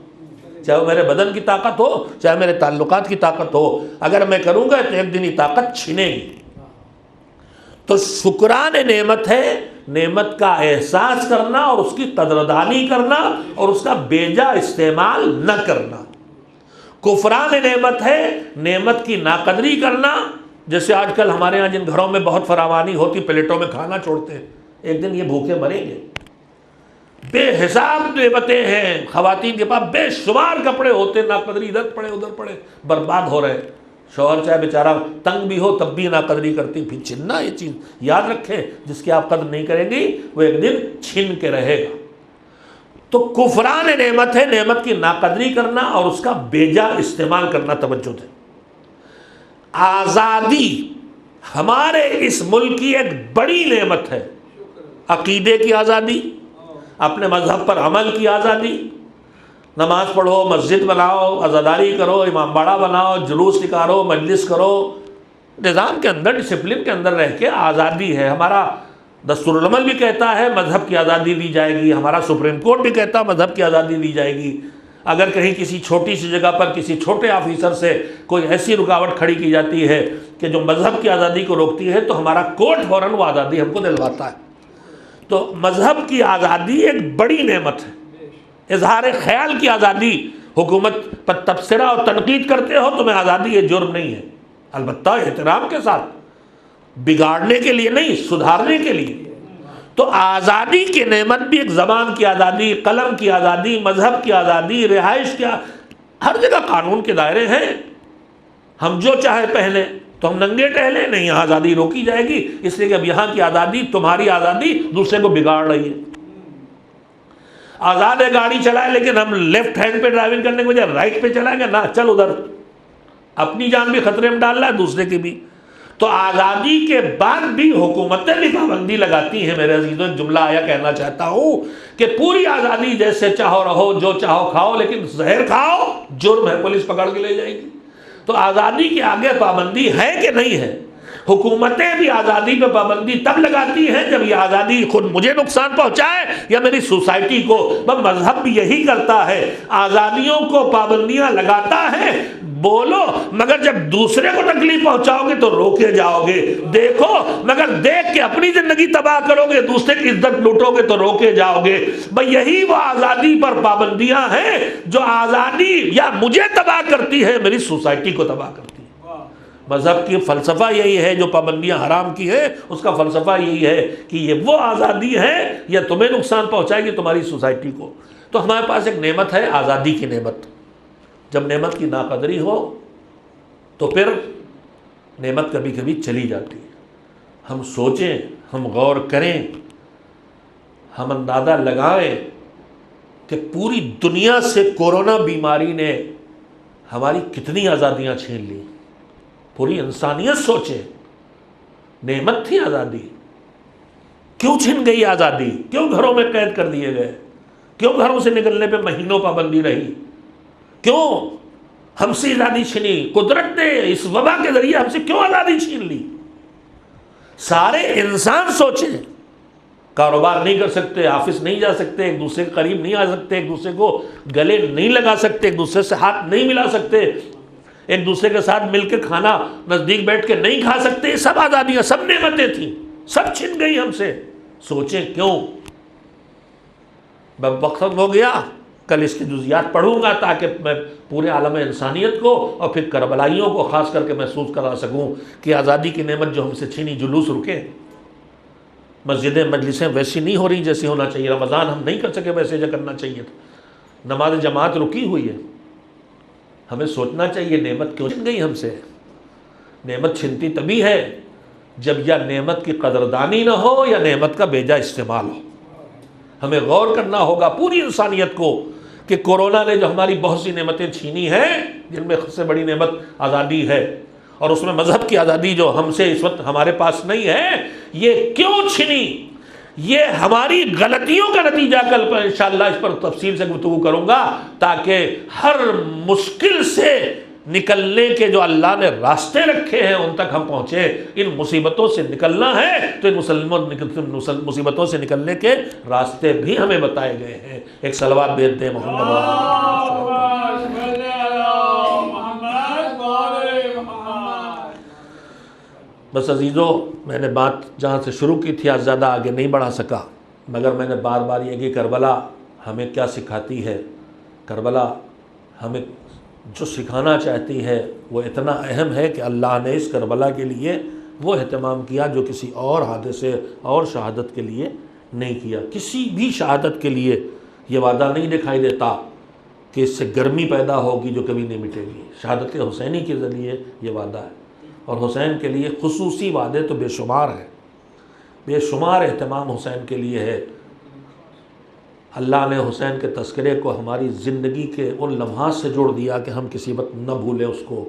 چاہے وہ میرے بدن کی طاقت ہو، چاہے میرے تعلقات کی طاقت ہو۔ اگر میں کروں گا تو ایک دن یہ طاقت چھنے گی۔ تو شکران نعمت ہے نعمت کا احساس کرنا اور اس کی قدردانی کرنا اور اس کا بیجا استعمال نہ کرنا۔ کفران نعمت ہے نعمت کی ناقدری کرنا، جیسے آج کل ہمارے ہاں جن گھروں میں بہت فراوانی ہوتی، پلیٹوں میں کھانا چھوڑتے ہیں، ایک دن یہ بھوکے مریں گے۔ بے حساب نعمتیں ہیں، خواتین کے پاس بے شمار کپڑے ہوتے، ناقدری ادھر پڑے ادھر پڑے، برباد ہو رہے۔ شوہر چاہے بیچارہ تنگ بھی ہو تب بھی ناقدری کرتی، پھر چھننا۔ یہ چیز یاد رکھیں، جس کی آپ قدر نہیں کریں گی وہ ایک دن چھن کے رہے گا۔ تو کفران نعمت ہے نعمت کی ناقدری کرنا اور اس کا بیجا استعمال کرنا۔ توجہ دیں، آزادی ہمارے اس ملک کی ایک بڑی نعمت ہے، عقیدے کی آزادی، اپنے مذہب پر عمل کی آزادی، نماز پڑھو، مسجد بناؤ، عزاداری کرو، امام باڑہ بناؤ، جلوس نکالو، مجلس کرو، نظام کے اندر، ڈسپلن کے اندر رہ کے آزادی ہے۔ ہمارا دستور العمل بھی کہتا ہے مذہب کی آزادی دی جائے گی، ہمارا سپریم کورٹ بھی کہتا ہے مذہب کی آزادی دی جائے گی۔ اگر کہیں کسی چھوٹی سی جگہ پر کسی چھوٹے آفیسر سے کوئی ایسی رکاوٹ کھڑی کی جاتی ہے کہ جو مذہب کی آزادی کو روکتی ہے تو ہمارا کورٹ فوراً وہ آزادی ہم کو دلواتا ہے۔ تو مذہب کی آزادی ایک بڑی نعمت ہے۔ اظہار خیال کی آزادی، حکومت پر تبصرہ اور تنقید کرتے ہو تمہیں آزادی، یہ جرم نہیں ہے، البتہ احترام کے ساتھ، بگاڑنے کے لیے نہیں، سدھارنے کے لیے۔ تو آزادی کی نعمت بھی ایک زبان کی آزادی، قلم کی آزادی، مذہب کی آزادی، رہائش کی، ہر جگہ قانون کے دائرے ہیں۔ ہم جو چاہے پہنیں تو ہم ننگے ٹہلیں نہیں، یہاں آزادی روکی جائے گی، اس لیے کہ اب یہاں کی آزادی، تمہاری آزادی دوسرے کو بگاڑ رہی ہے۔ آزاد ہے گاڑی چلائے لیکن ہم لیفٹ ہینڈ پہ ڈرائیونگ کرنے کے بجائے رائٹ پہ چلائیں گے، نہ چل ادھر، اپنی جان بھی خطرے میں ڈال رہا ہے دوسرے کی بھی۔ تو آزادی کے بعد بھی حکومتیں بھی پابندی لگاتی ہیں میرے عزیزوں۔ ایک جملہ آیا کہنا چاہتا ہوں کہ پوری آزادی، جیسے چاہو رہو، جو چاہو کھاؤ، لیکن زہر کھاؤ جرم ہے، پولیس پکڑ کے لے جائے گی۔ تو آزادی کے آگے پابندی ہے کہ نہیں ہے؟ حکومتیں بھی آزادی پہ پابندی تب لگاتی ہیں جب یہ آزادی خود مجھے نقصان پہنچائے یا میری سوسائٹی کو۔ مذہب بھی یہی کرتا ہے، آزادیوں کو پابندیاں لگاتا ہے، بولو مگر جب دوسرے کو تکلیف پہنچاؤ گے تو روکے جاؤ گے، دیکھو مگر دیکھ کے اپنی زندگی تباہ کرو گے، دوسرے کی عزت لوٹو گے تو روکے جاؤ گے۔ بھئی یہی وہ آزادی پر پابندیاں ہیں جو آزادی یا مجھے تباہ کرتی ہے، میری سوسائٹی کو تباہ کرتی ہے۔ مذہب کی فلسفہ یہی ہے، جو پابندیاں حرام کی ہے اس کا فلسفہ یہی ہے کہ یہ وہ آزادی ہے یا تمہیں نقصان پہنچائے گی تمہاری سوسائٹی کو۔ تو ہمارے پاس ایک نعمت ہے، آزادی کی نعمت۔ جب نعمت کی ناقدری ہو تو پھر نعمت کبھی کبھی چلی جاتی ہے۔ ہم سوچیں، ہم غور کریں، ہم اندازہ لگائیں کہ پوری دنیا سے کورونا بیماری نے ہماری کتنی آزادیاں چھین لی۔ پوری انسانیت سوچے، نعمت تھی آزادی، کیوں چھن گئی آزادی؟ کیوں گھروں میں قید کر دیے گئے؟ کیوں گھروں سے نکلنے پہ مہینوں پابندی رہی؟ کیوں ہم سے آزادی چھنی؟ قدرت نے اس وبا کے ذریعے ہم سے کیوں آزادی چھین لی؟ سارے انسان سوچیں۔ کاروبار نہیں کر سکتے، آفس نہیں جا سکتے، ایک دوسرے کے قریب نہیں آ سکتے، ایک دوسرے کو گلے نہیں لگا سکتے، ایک دوسرے سے ہاتھ نہیں ملا سکتے، ایک دوسرے کے ساتھ مل کے کھانا نزدیک بیٹھ کے نہیں کھا سکتے۔ یہ سب آزادیاں، سب نعمتیں تھیں، سب چھن گئی ہم سے۔ سوچیں کیوں؟ وقت ہو گیا، کل اس کی جزیات پڑھوں گا تاکہ میں پورے عالم انسانیت کو اور پھر کربلائیوں کو خاص کر کے محسوس کرا سکوں کہ آزادی کی نعمت جو ہم سے چھینی، جلوس رکے۔ مسجدیں مجلسیں ویسی نہیں ہو رہی جیسی ہونا چاہیے، رمضان ہم نہیں کر سکے ویسے جو کرنا چاہیے تھا، نماز جماعت رکی ہوئی ہے۔ ہمیں سوچنا چاہیے نعمت کیوں چھن گئی ہم سے۔ نعمت چھنتی تبھی ہے جب یا نعمت کی قدردانی نہ ہو یا نعمت کا بیجا استعمال ہو۔ ہمیں غور کرنا ہوگا پوری انسانیت کو کہ کورونا نے جو ہماری بہت سی نعمتیں چھینی ہیں، جن میں سب سے بڑی نعمت آزادی ہے، اور اس میں مذہب کی آزادی جو ہم سے اس وقت ہمارے پاس نہیں ہے، یہ کیوں چھنی؟ یہ ہماری غلطیوں کا نتیجہ۔ کل پر انشاءاللہ اس پر تفصیل سے گفتگو کروں گا تاکہ ہر مشکل سے نکلنے کے جو اللہ نے راستے رکھے ہیں ان تک ہم پہنچے۔ ان مصیبتوں سے نکلنا ہے تو ان مصیبتوں سے نکلنے کے راستے بھی ہمیں بتائے گئے ہیں۔ ایک صلوات بھیج دیں محمد۔ بس عزیزو، میں نے بات جہاں سے شروع کی تھی آج زیادہ آگے نہیں بڑھا سکا، مگر میں نے بار بار یہ کہ کربلا ہمیں کیا سکھاتی ہے۔ کربلا ہمیں جو سکھانا چاہتی ہے وہ اتنا اہم ہے کہ اللہ نے اس کربلا کے لیے وہ اہتمام کیا جو کسی اور حادثے اور شہادت کے لیے نہیں کیا۔ کسی بھی شہادت کے لیے یہ وعدہ نہیں دکھائی دیتا کہ اس سے گرمی پیدا ہوگی جو کبھی نہیں مٹے گی۔ شہادت حسینی کے ذریعے یہ وعدہ ہے، اور حسین کے لیے خصوصی وعدے تو بے شمار ہیں، بے شمار اہتمام حسین کے لیے ہے۔ اللہ نے حسین کے تذکرے کو ہماری زندگی کے ان لمحات سے جوڑ دیا کہ ہم کسی وقت نہ بھولیں اس کو۔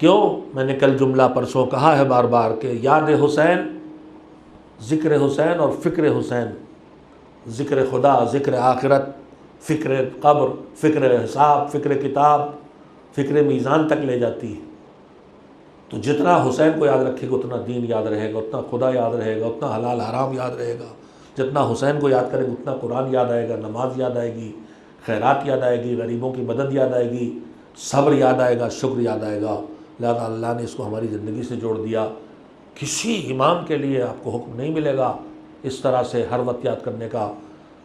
کیوں؟ میں نے کل جملہ پرسوں کہا ہے بار بار کہ یاد حسین، ذکر حسین اور فکر حسین، ذکر خدا، ذکر آخرت، فکر قبر، فکر حساب، فکر کتاب، فکر میزان تک لے جاتی ہے۔ تو جتنا حسین کو یاد رکھے گا اتنا دین یاد رہے گا، اتنا خدا یاد رہے گا، اتنا حلال حرام یاد رہے گا۔ جتنا حسین کو یاد کرے گا اتنا قرآن یاد آئے گا، نماز یاد آئے گی، خیرات یاد آئے گی، غریبوں کی مدد یاد آئے گی، صبر یاد آئے گا، شکر یاد آئے گا۔ لہذا اللہ نے اس کو ہماری زندگی سے جوڑ دیا۔ کسی امام کے لیے آپ کو حکم نہیں ملے گا اس طرح سے ہر وقت یاد کرنے کا۔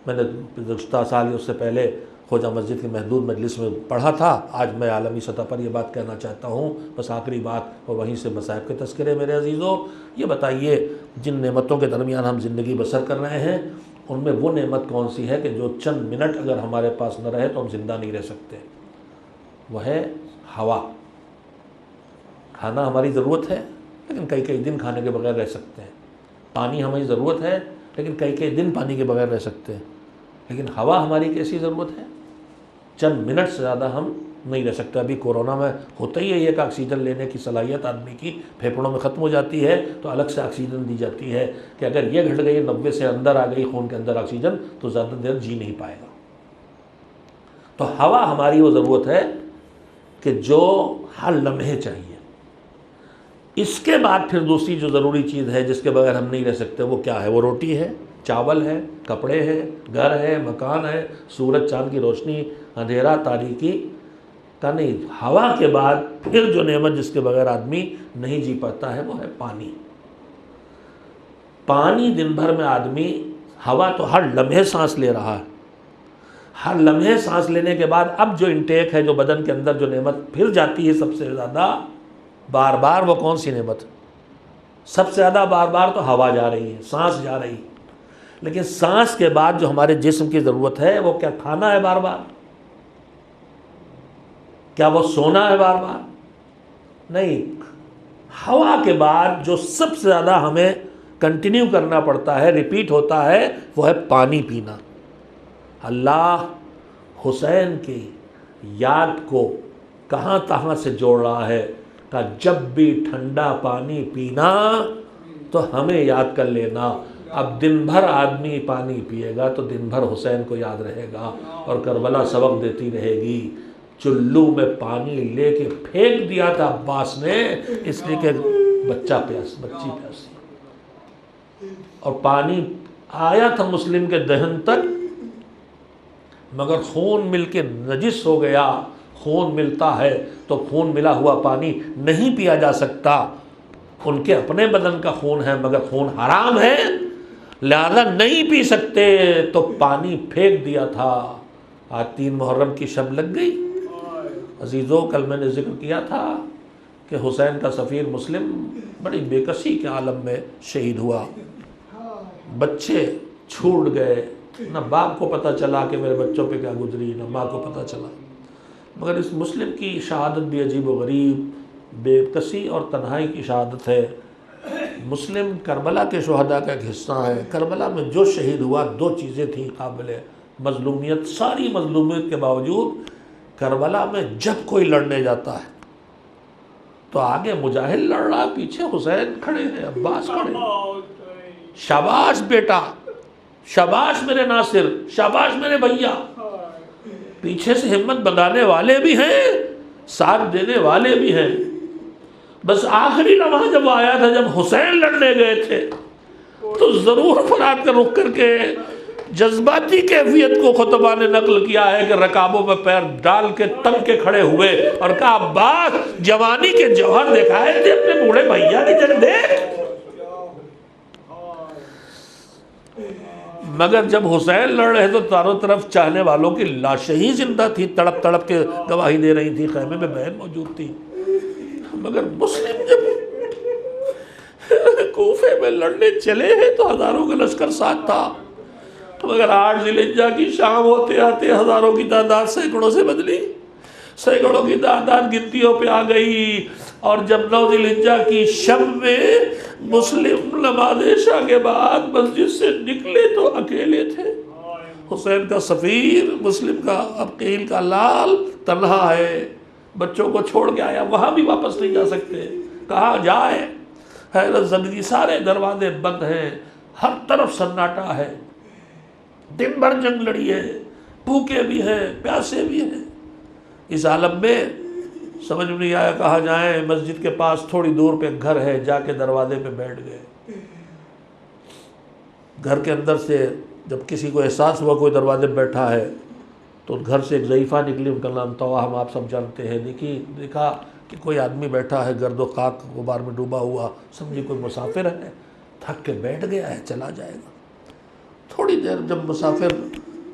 میں نے گزشتہ سال اس سے پہلے خواجہ مسجد کی محدود مجلس میں پڑھا تھا، آج میں عالمی سطح پر یہ بات کہنا چاہتا ہوں، بس آخری بات، اور وہیں سے مصائب کے تذکرے۔ میرے عزیزو، یہ بتائیے جن نعمتوں کے درمیان ہم زندگی بسر کر رہے ہیں ان میں وہ نعمت کون سی ہے کہ جو چند منٹ اگر ہمارے پاس نہ رہے تو ہم زندہ نہیں رہ سکتے؟ وہ ہے ہوا۔ کھانا ہماری ضرورت ہے لیکن کئی دن کھانے کے بغیر رہ سکتے ہیں۔ پانی ہماری ضرورت ہے لیکن کئی دن پانی کے بغیر رہ سکتے ہیں۔ لیکن ہوا ہماری کیسی ضرورت ہے؟ چند منٹ سے زیادہ ہم نہیں رہ سکتے. ابھی کورونا میں ہوتا ہی ہے کہ آکسیجن لینے کی صلاحیت آدمی کی پھیپھڑوں میں ختم ہو جاتی ہے تو الگ سے آکسیجن دی جاتی ہے کہ اگر یہ گھٹ گئی 90 سے اندر آ گئی خون کے اندر آکسیجن تو زیادہ دیر جی نہیں پائے گا. تو ہوا ہماری وہ ضرورت ہے کہ جو ہر لمحے چاہیے. اس کے بعد پھر دوسری جو ضروری چیز ہے جس کے بغیر ہم نہیں رہ سکتے وہ کیا ہے؟ وہ روٹی ہے، چاول ہے، کپڑے ہیں، گھر ہے، مکان ہے، سورج چاند کی روشنی، اندھیرا تاریکی کا نہیں. ہوا کے بعد پھر جو نعمت جس کے بغیر آدمی نہیں جی پاتا ہے وہ ہے پانی. پانی دن بھر میں آدمی، ہوا تو ہر لمحے سانس لے رہا ہے، ہر لمحے سانس لینے کے بعد اب جو انٹیک ہے، جو بدن کے اندر جو نعمت پھر جاتی ہے سب سے زیادہ بار بار، وہ کون سی نعمت؟ سب سے زیادہ بار بار تو ہوا جا رہی ہے، سانس جا رہی ہے. لیکن سانس کے بعد جو ہمارے جسم کی ضرورت ہے وہ کیا کھانا ہے بار بار؟ کیا وہ سونا ہے بار بار؟ نہیں. ہوا کے بعد جو سب سے زیادہ ہمیں کنٹینیو کرنا پڑتا ہے، ریپیٹ ہوتا ہے، وہ ہے پانی پینا. اللہ حسین کی یاد کو کہاں تہاں سے جوڑ رہا ہے کہ جب بھی ٹھنڈا پانی پینا تو ہمیں یاد کر لینا. اب دن بھر آدمی پانی پیے گا تو دن بھر حسین کو یاد رہے گا اور کربلا سبق دیتی رہے گی. چلو میں پانی لے کے پھینک دیا تھا عباس نے اس لیے کہ بچی پیاسی، اور پانی آیا تھا مسلم کے دہن تک مگر خون مل کے نجس ہو گیا. خون ملتا ہے تو خون ملا ہوا پانی نہیں پیا جا سکتا. ان کے اپنے بدن کا خون ہے مگر خون حرام ہے لہذا نہیں پی سکتے تو پانی پھینک دیا تھا. آج 3 محرم کی شب لگ گئی. عزیزو کل میں نے ذکر کیا تھا کہ حسین کا سفیر مسلم بڑی بے کسی کے عالم میں شہید ہوا. بچے چھوٹ گئے، نہ باپ کو پتہ چلا کہ میرے بچوں پہ کیا گزری، نہ ماں کو پتہ چلا. مگر اس مسلم کی شہادت بھی عجیب و غریب، بے کسی اور تنہائی کی شہادت ہے. مسلم کربلا کے شہداء کا ایک حصہ ہے. کربلا میں جو شہید ہوا 2 چیزیں تھیں قابل مظلومیت. ساری مظلومیت کے باوجود کربلا میں جب کوئی لڑنے جاتا ہے تو آگے مجاہد لڑ رہا، پیچھے حسین کھڑے ہیں، عباس کھڑے ہیں. شاباش بیٹا، شاباش میرے ناصر، شاباش میرے بھیا. پیچھے سے ہمت بندانے والے بھی ہیں، ساتھ دینے والے بھی ہیں. بس آخری لمحہ جب آیا تھا، جب حسین لڑنے گئے تھے تو ضرور فرات کا رخ کر کے جذباتی کیفیت کو خطبہ نے نقل کیا ہے کہ رکابوں پہ پیر ڈال کے تن کے کھڑے ہوئے اور کہا عباس جوانی کے جوہر دکھائے تھے اپنے بوڑھے بھیا کی جنگ دیکھ. مگر جب حسین لڑ رہے تو چاروں طرف چاہنے والوں کی لاشیں ہی زندہ تھی، تڑپ تڑپ کے گواہی دے رہی تھی. خیمے میں بہن موجود تھی. مگر مسلم جب کوفے میں لڑنے چلے ہیں تو ہزاروں کا لشکر ساتھ تھا. مگر 8 ذی الحجہ کی شام ہوتے آتے ہزاروں کی تعداد سینکڑوں سے بدلی، سینکڑوں کی تعداد گنتیوں پہ آ گئی. اور جب 9 ذی الحجہ کی شب میں مسلم نماز عشاء کے بعد مسجد سے نکلے تو اکیلے تھے. حسین کا سفیر، مسلم کا عقیل کا لال تنہا ہے، بچوں کو چھوڑ کے آیا، وہاں بھی واپس نہیں جا سکتے. کہاں جائے؟ حیرت زدگی، سارے دروازے بند ہیں، ہر طرف سناٹا ہے. دن بھر جنگ لڑی ہے، بھوکے بھی ہیں، پیاسے بھی ہیں. اس عالم میں سمجھ میں نہیں آیا کہاں جائیں. مسجد کے پاس تھوڑی دور پہ گھر ہے، جا کے دروازے پہ بیٹھ گئے. گھر کے اندر سے جب کسی کو احساس ہوا کوئی دروازے پہ بیٹھا ہے تو گھر سے ایک ضعیفہ نکلی، ان کا نام طوا، ہم آپ سب جانتے ہیں. دیکھا کہ کوئی آدمی بیٹھا ہے گرد و خاک غبار میں ڈوبا ہوا، سمجھی کوئی مسافر ہے، تھک کے بیٹھ گیا ہے، چلا جائے گا. تھوڑی دیر جب مسافر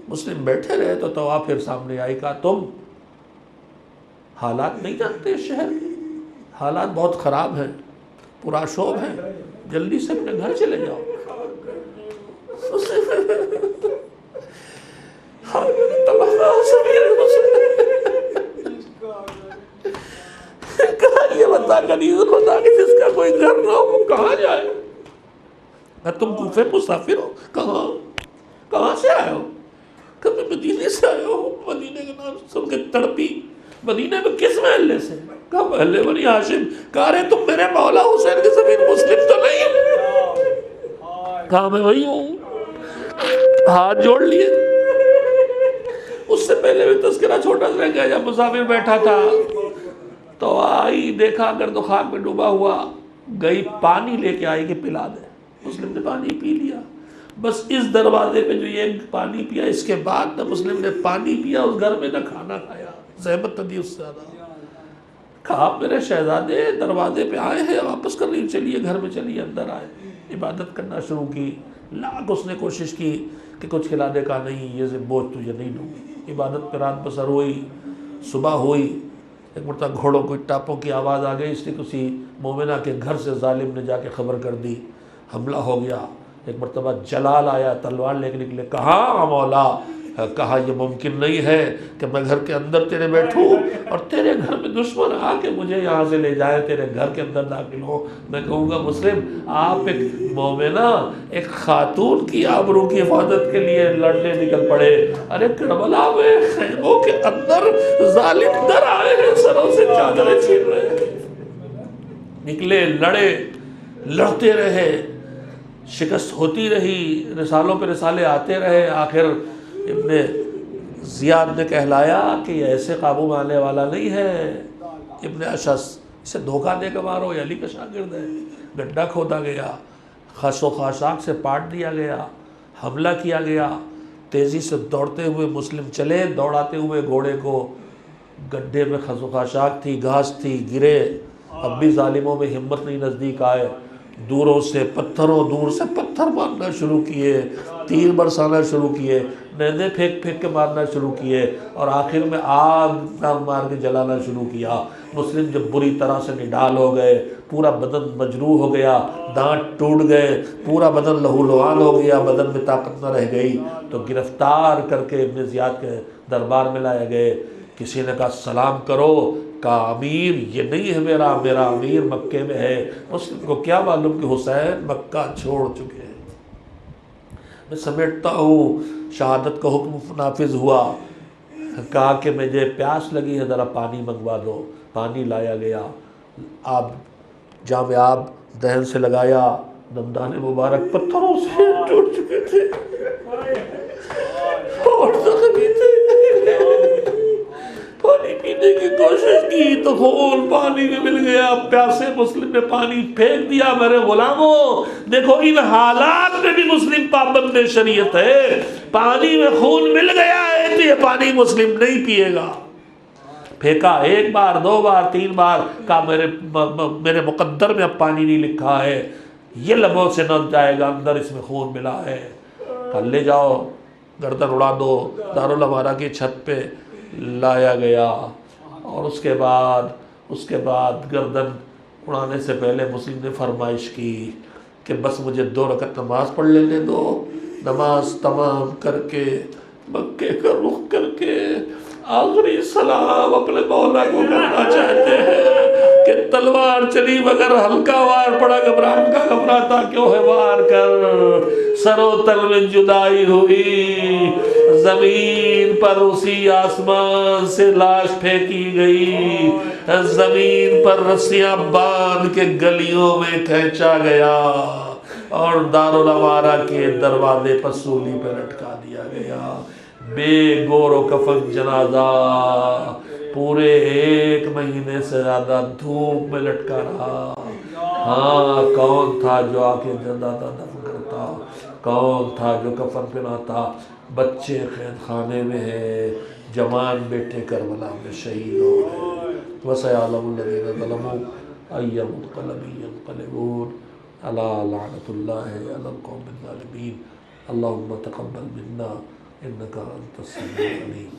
مسلم بیٹھے رہے تو طوا پھر سامنے آئی. کہا تم حالات نہیں جانتے شہر کے، حالات بہت خراب ہیں، پرآشوب ہیں، جلدی سے اپنے گھر چلے جاؤ. کہا یہ بتا کنیز خدا کہ جس کا کوئی گھر نہ ہو وہ کہاں جائے؟ تم کوفے مسافر ہو، کہاں سے آئے ہو؟ مدینے سے آیا ہوں، مدینے کا نام سن کے تڑپی، مدینے میں کس محلے سے؟ کہا محلے بنی ہاشم۔ کہا رہے تم میرے مولا حسین کی زمین مسلم تو نہیں؟ کہا میں وہی ہوں۔ ہاتھ جوڑ لیے۔ اس سے پہلے بھی تذکرہ چھوٹا سا رہ گیا، جب مسافر بیٹھا تھا تو آئی، دیکھا گرد و خاک میں ڈوبا ہوا، گئی پانی لے کے آئی کہ پلا دے۔ مسلم نے پانی پی لیا۔ بس اس دروازے پہ جو یہ پانی پیا، اس کے بعد نہ مسلم نے پانی پیا اس گھر میں، نہ کھانا کھایا، زحمت نہ دی اس سے زیادہ۔ کہا میرے شہزادے دروازے پہ آئے ہیں، واپس کر رہی، چلیے گھر میں چلیے، اندر آئے۔ عبادت کرنا شروع کی، لاکھ اس نے کوشش کی کہ کچھ کھلانے کا نہیں، یہ بوجھ تجھے نہیں دوں گی۔ عبادت پہ رات بسر ہوئی، صبح ہوئی، ایک مرتبہ گھوڑوں کو ٹاپوں کی آواز آ گئی، اس نے کسی مومنہ کے گھر سے ظالم نے جا کے خبر کر دی، حملہ ہو گیا۔ ایک مرتبہ جلال آیا، تلوار لے کے نکلے، کہا مولا، کہا یہ ممکن نہیں ہے کہ میں گھر کے اندر تیرے بیٹھوں اور تیرے گھر میں دشمن آ کے مجھے یہاں سے لے جائے، تیرے گھر کے اندر داخل ہو۔ میں کہوں گا مسلم، آپ ایک مومنہ، ایک خاتون کی آبرو کی حفاظت کے لیے لڑنے نکل پڑے۔ ارے کربلا میں خیموں کے اندر ظالم در آئے ہیں، سروں سے چادریں چھین رہے ہیں۔ نکلے، لڑے، لڑتے رہے، شکست ہوتی رہی، رسالوں پہ رسالے آتے رہے۔ آخر ابن زیاد نے کہلایا کہ یہ ایسے قابو میں آنے والا نہیں ہے، ابن اشعث، اسے دھوکہ دے کے مارو، یہ علی کا شاگرد ہے۔ گڈھا کھودا گیا، خس و خاشاک سے پاٹ دیا گیا، حملہ کیا گیا۔ تیزی سے دوڑتے ہوئے مسلم چلے، دوڑاتے ہوئے گھوڑے کو، گڈھے میں خس و خاشاک تھی، گھاس تھی، گرے۔ اب بھی ظالموں میں ہمت نہیں، نزدیک آئے، دوروں سے پتھروں، دور سے پتھر مارنا شروع کیے، تیر برسانا شروع کیے، نیزے پھینک پھینک کے مارنا شروع کیے، اور آخر میں آگ مار کے جلانا شروع کیا۔ مسلم جب بری طرح سے نڈال ہو گئے، پورا بدن مجروح ہو گیا، دانت ٹوٹ گئے، پورا بدن لہو لعان ہو گیا، بدن میں طاقت نہ رہ گئی، تو گرفتار کر کے ابن زیاد کے دربار میں لائے گئے۔ کسی نے کہا سلام کرو، کہا امیر یہ نہیں ہے میرا امیر مکے میں ہے۔ مسلم کو کیا معلوم کہ حسین مکہ چھوڑ چکے ہیں۔ میں سمیٹتا ہوں، شہادت کا حکم نافذ ہوا۔ کہا کہ مجھے پیاس لگی ہے، ذرا پانی منگوا دو۔ پانی لایا گیا، آب جام آب دہن سے لگایا، دندان مبارک پتھروں سے ٹوٹ چکے تھے اور زخمی تھے۔ پانی پینے کی کوشش کی تو خون پانی میں مل گیا۔ پیاسے مسلم نے پانی پھینک دیا۔ میرے غلاموں دیکھو، ان حالات میں بھی مسلم پابند شریعت ہے۔ پانی میں خون مل گیا ہے تو یہ پانی مسلم نہیں پیے گا۔ پھینکا، ایک بار، دو بار، تین بار، کہا میرے مقدر میں اب پانی نہیں لکھا ہے، یہ لبوں سے نہ جائے گا، اندر اس میں خون ملا ہے۔ کہا لے جاؤ، گردن اڑا دو۔ دارالامارہ کی چھت پہ لایا گیا، اور اس کے بعد گردن اڑانے سے پہلے مسلم نے فرمائش کی کہ بس مجھے 2 رکعت نماز پڑھ لینے دو۔ نماز تمام کر کے، مکے کا رخ کر کے، آخری سلام اپنے مولا کو کرنا چاہتے ہیں کہ تلوار چلی مگر ہلکا وار پڑا، گھبراتا کیوں ہے، وار کر۔ سر و تل میں جدائی ہوئی، زمین پر اسی آسمان سے لاش پھینکی گئی، زمین پر رسیاں باندھ کے گلیوں میں کھینچا گیا، اور دارالامارہ کے دروازے پر سولی پہ لٹکا دیا گیا۔ بے گور و کفن جنازہ پورے 1 مہینے سے زیادہ دھوپ میں لٹکا رہا۔ ہاں، کون تھا جو آ کے جنازہ دفن کرتا؟ کون تھا جو کفن پہناتا؟ بچے قید خانے میں ہیں، جوان بیٹے کربلا میں شہید ہو گئے۔ وَسَيَعْلَمُ الَّذِينَ ظَلَمُوا أَيَّ مُنقَلَبٍ يَنقَلِبُونَ أَلَا لَعْنَةُ اللَّهِ عَلَى الْقَوْمِ الظَّالِمِينَ اللهم تقبل منا إنك أنت السميع العليم۔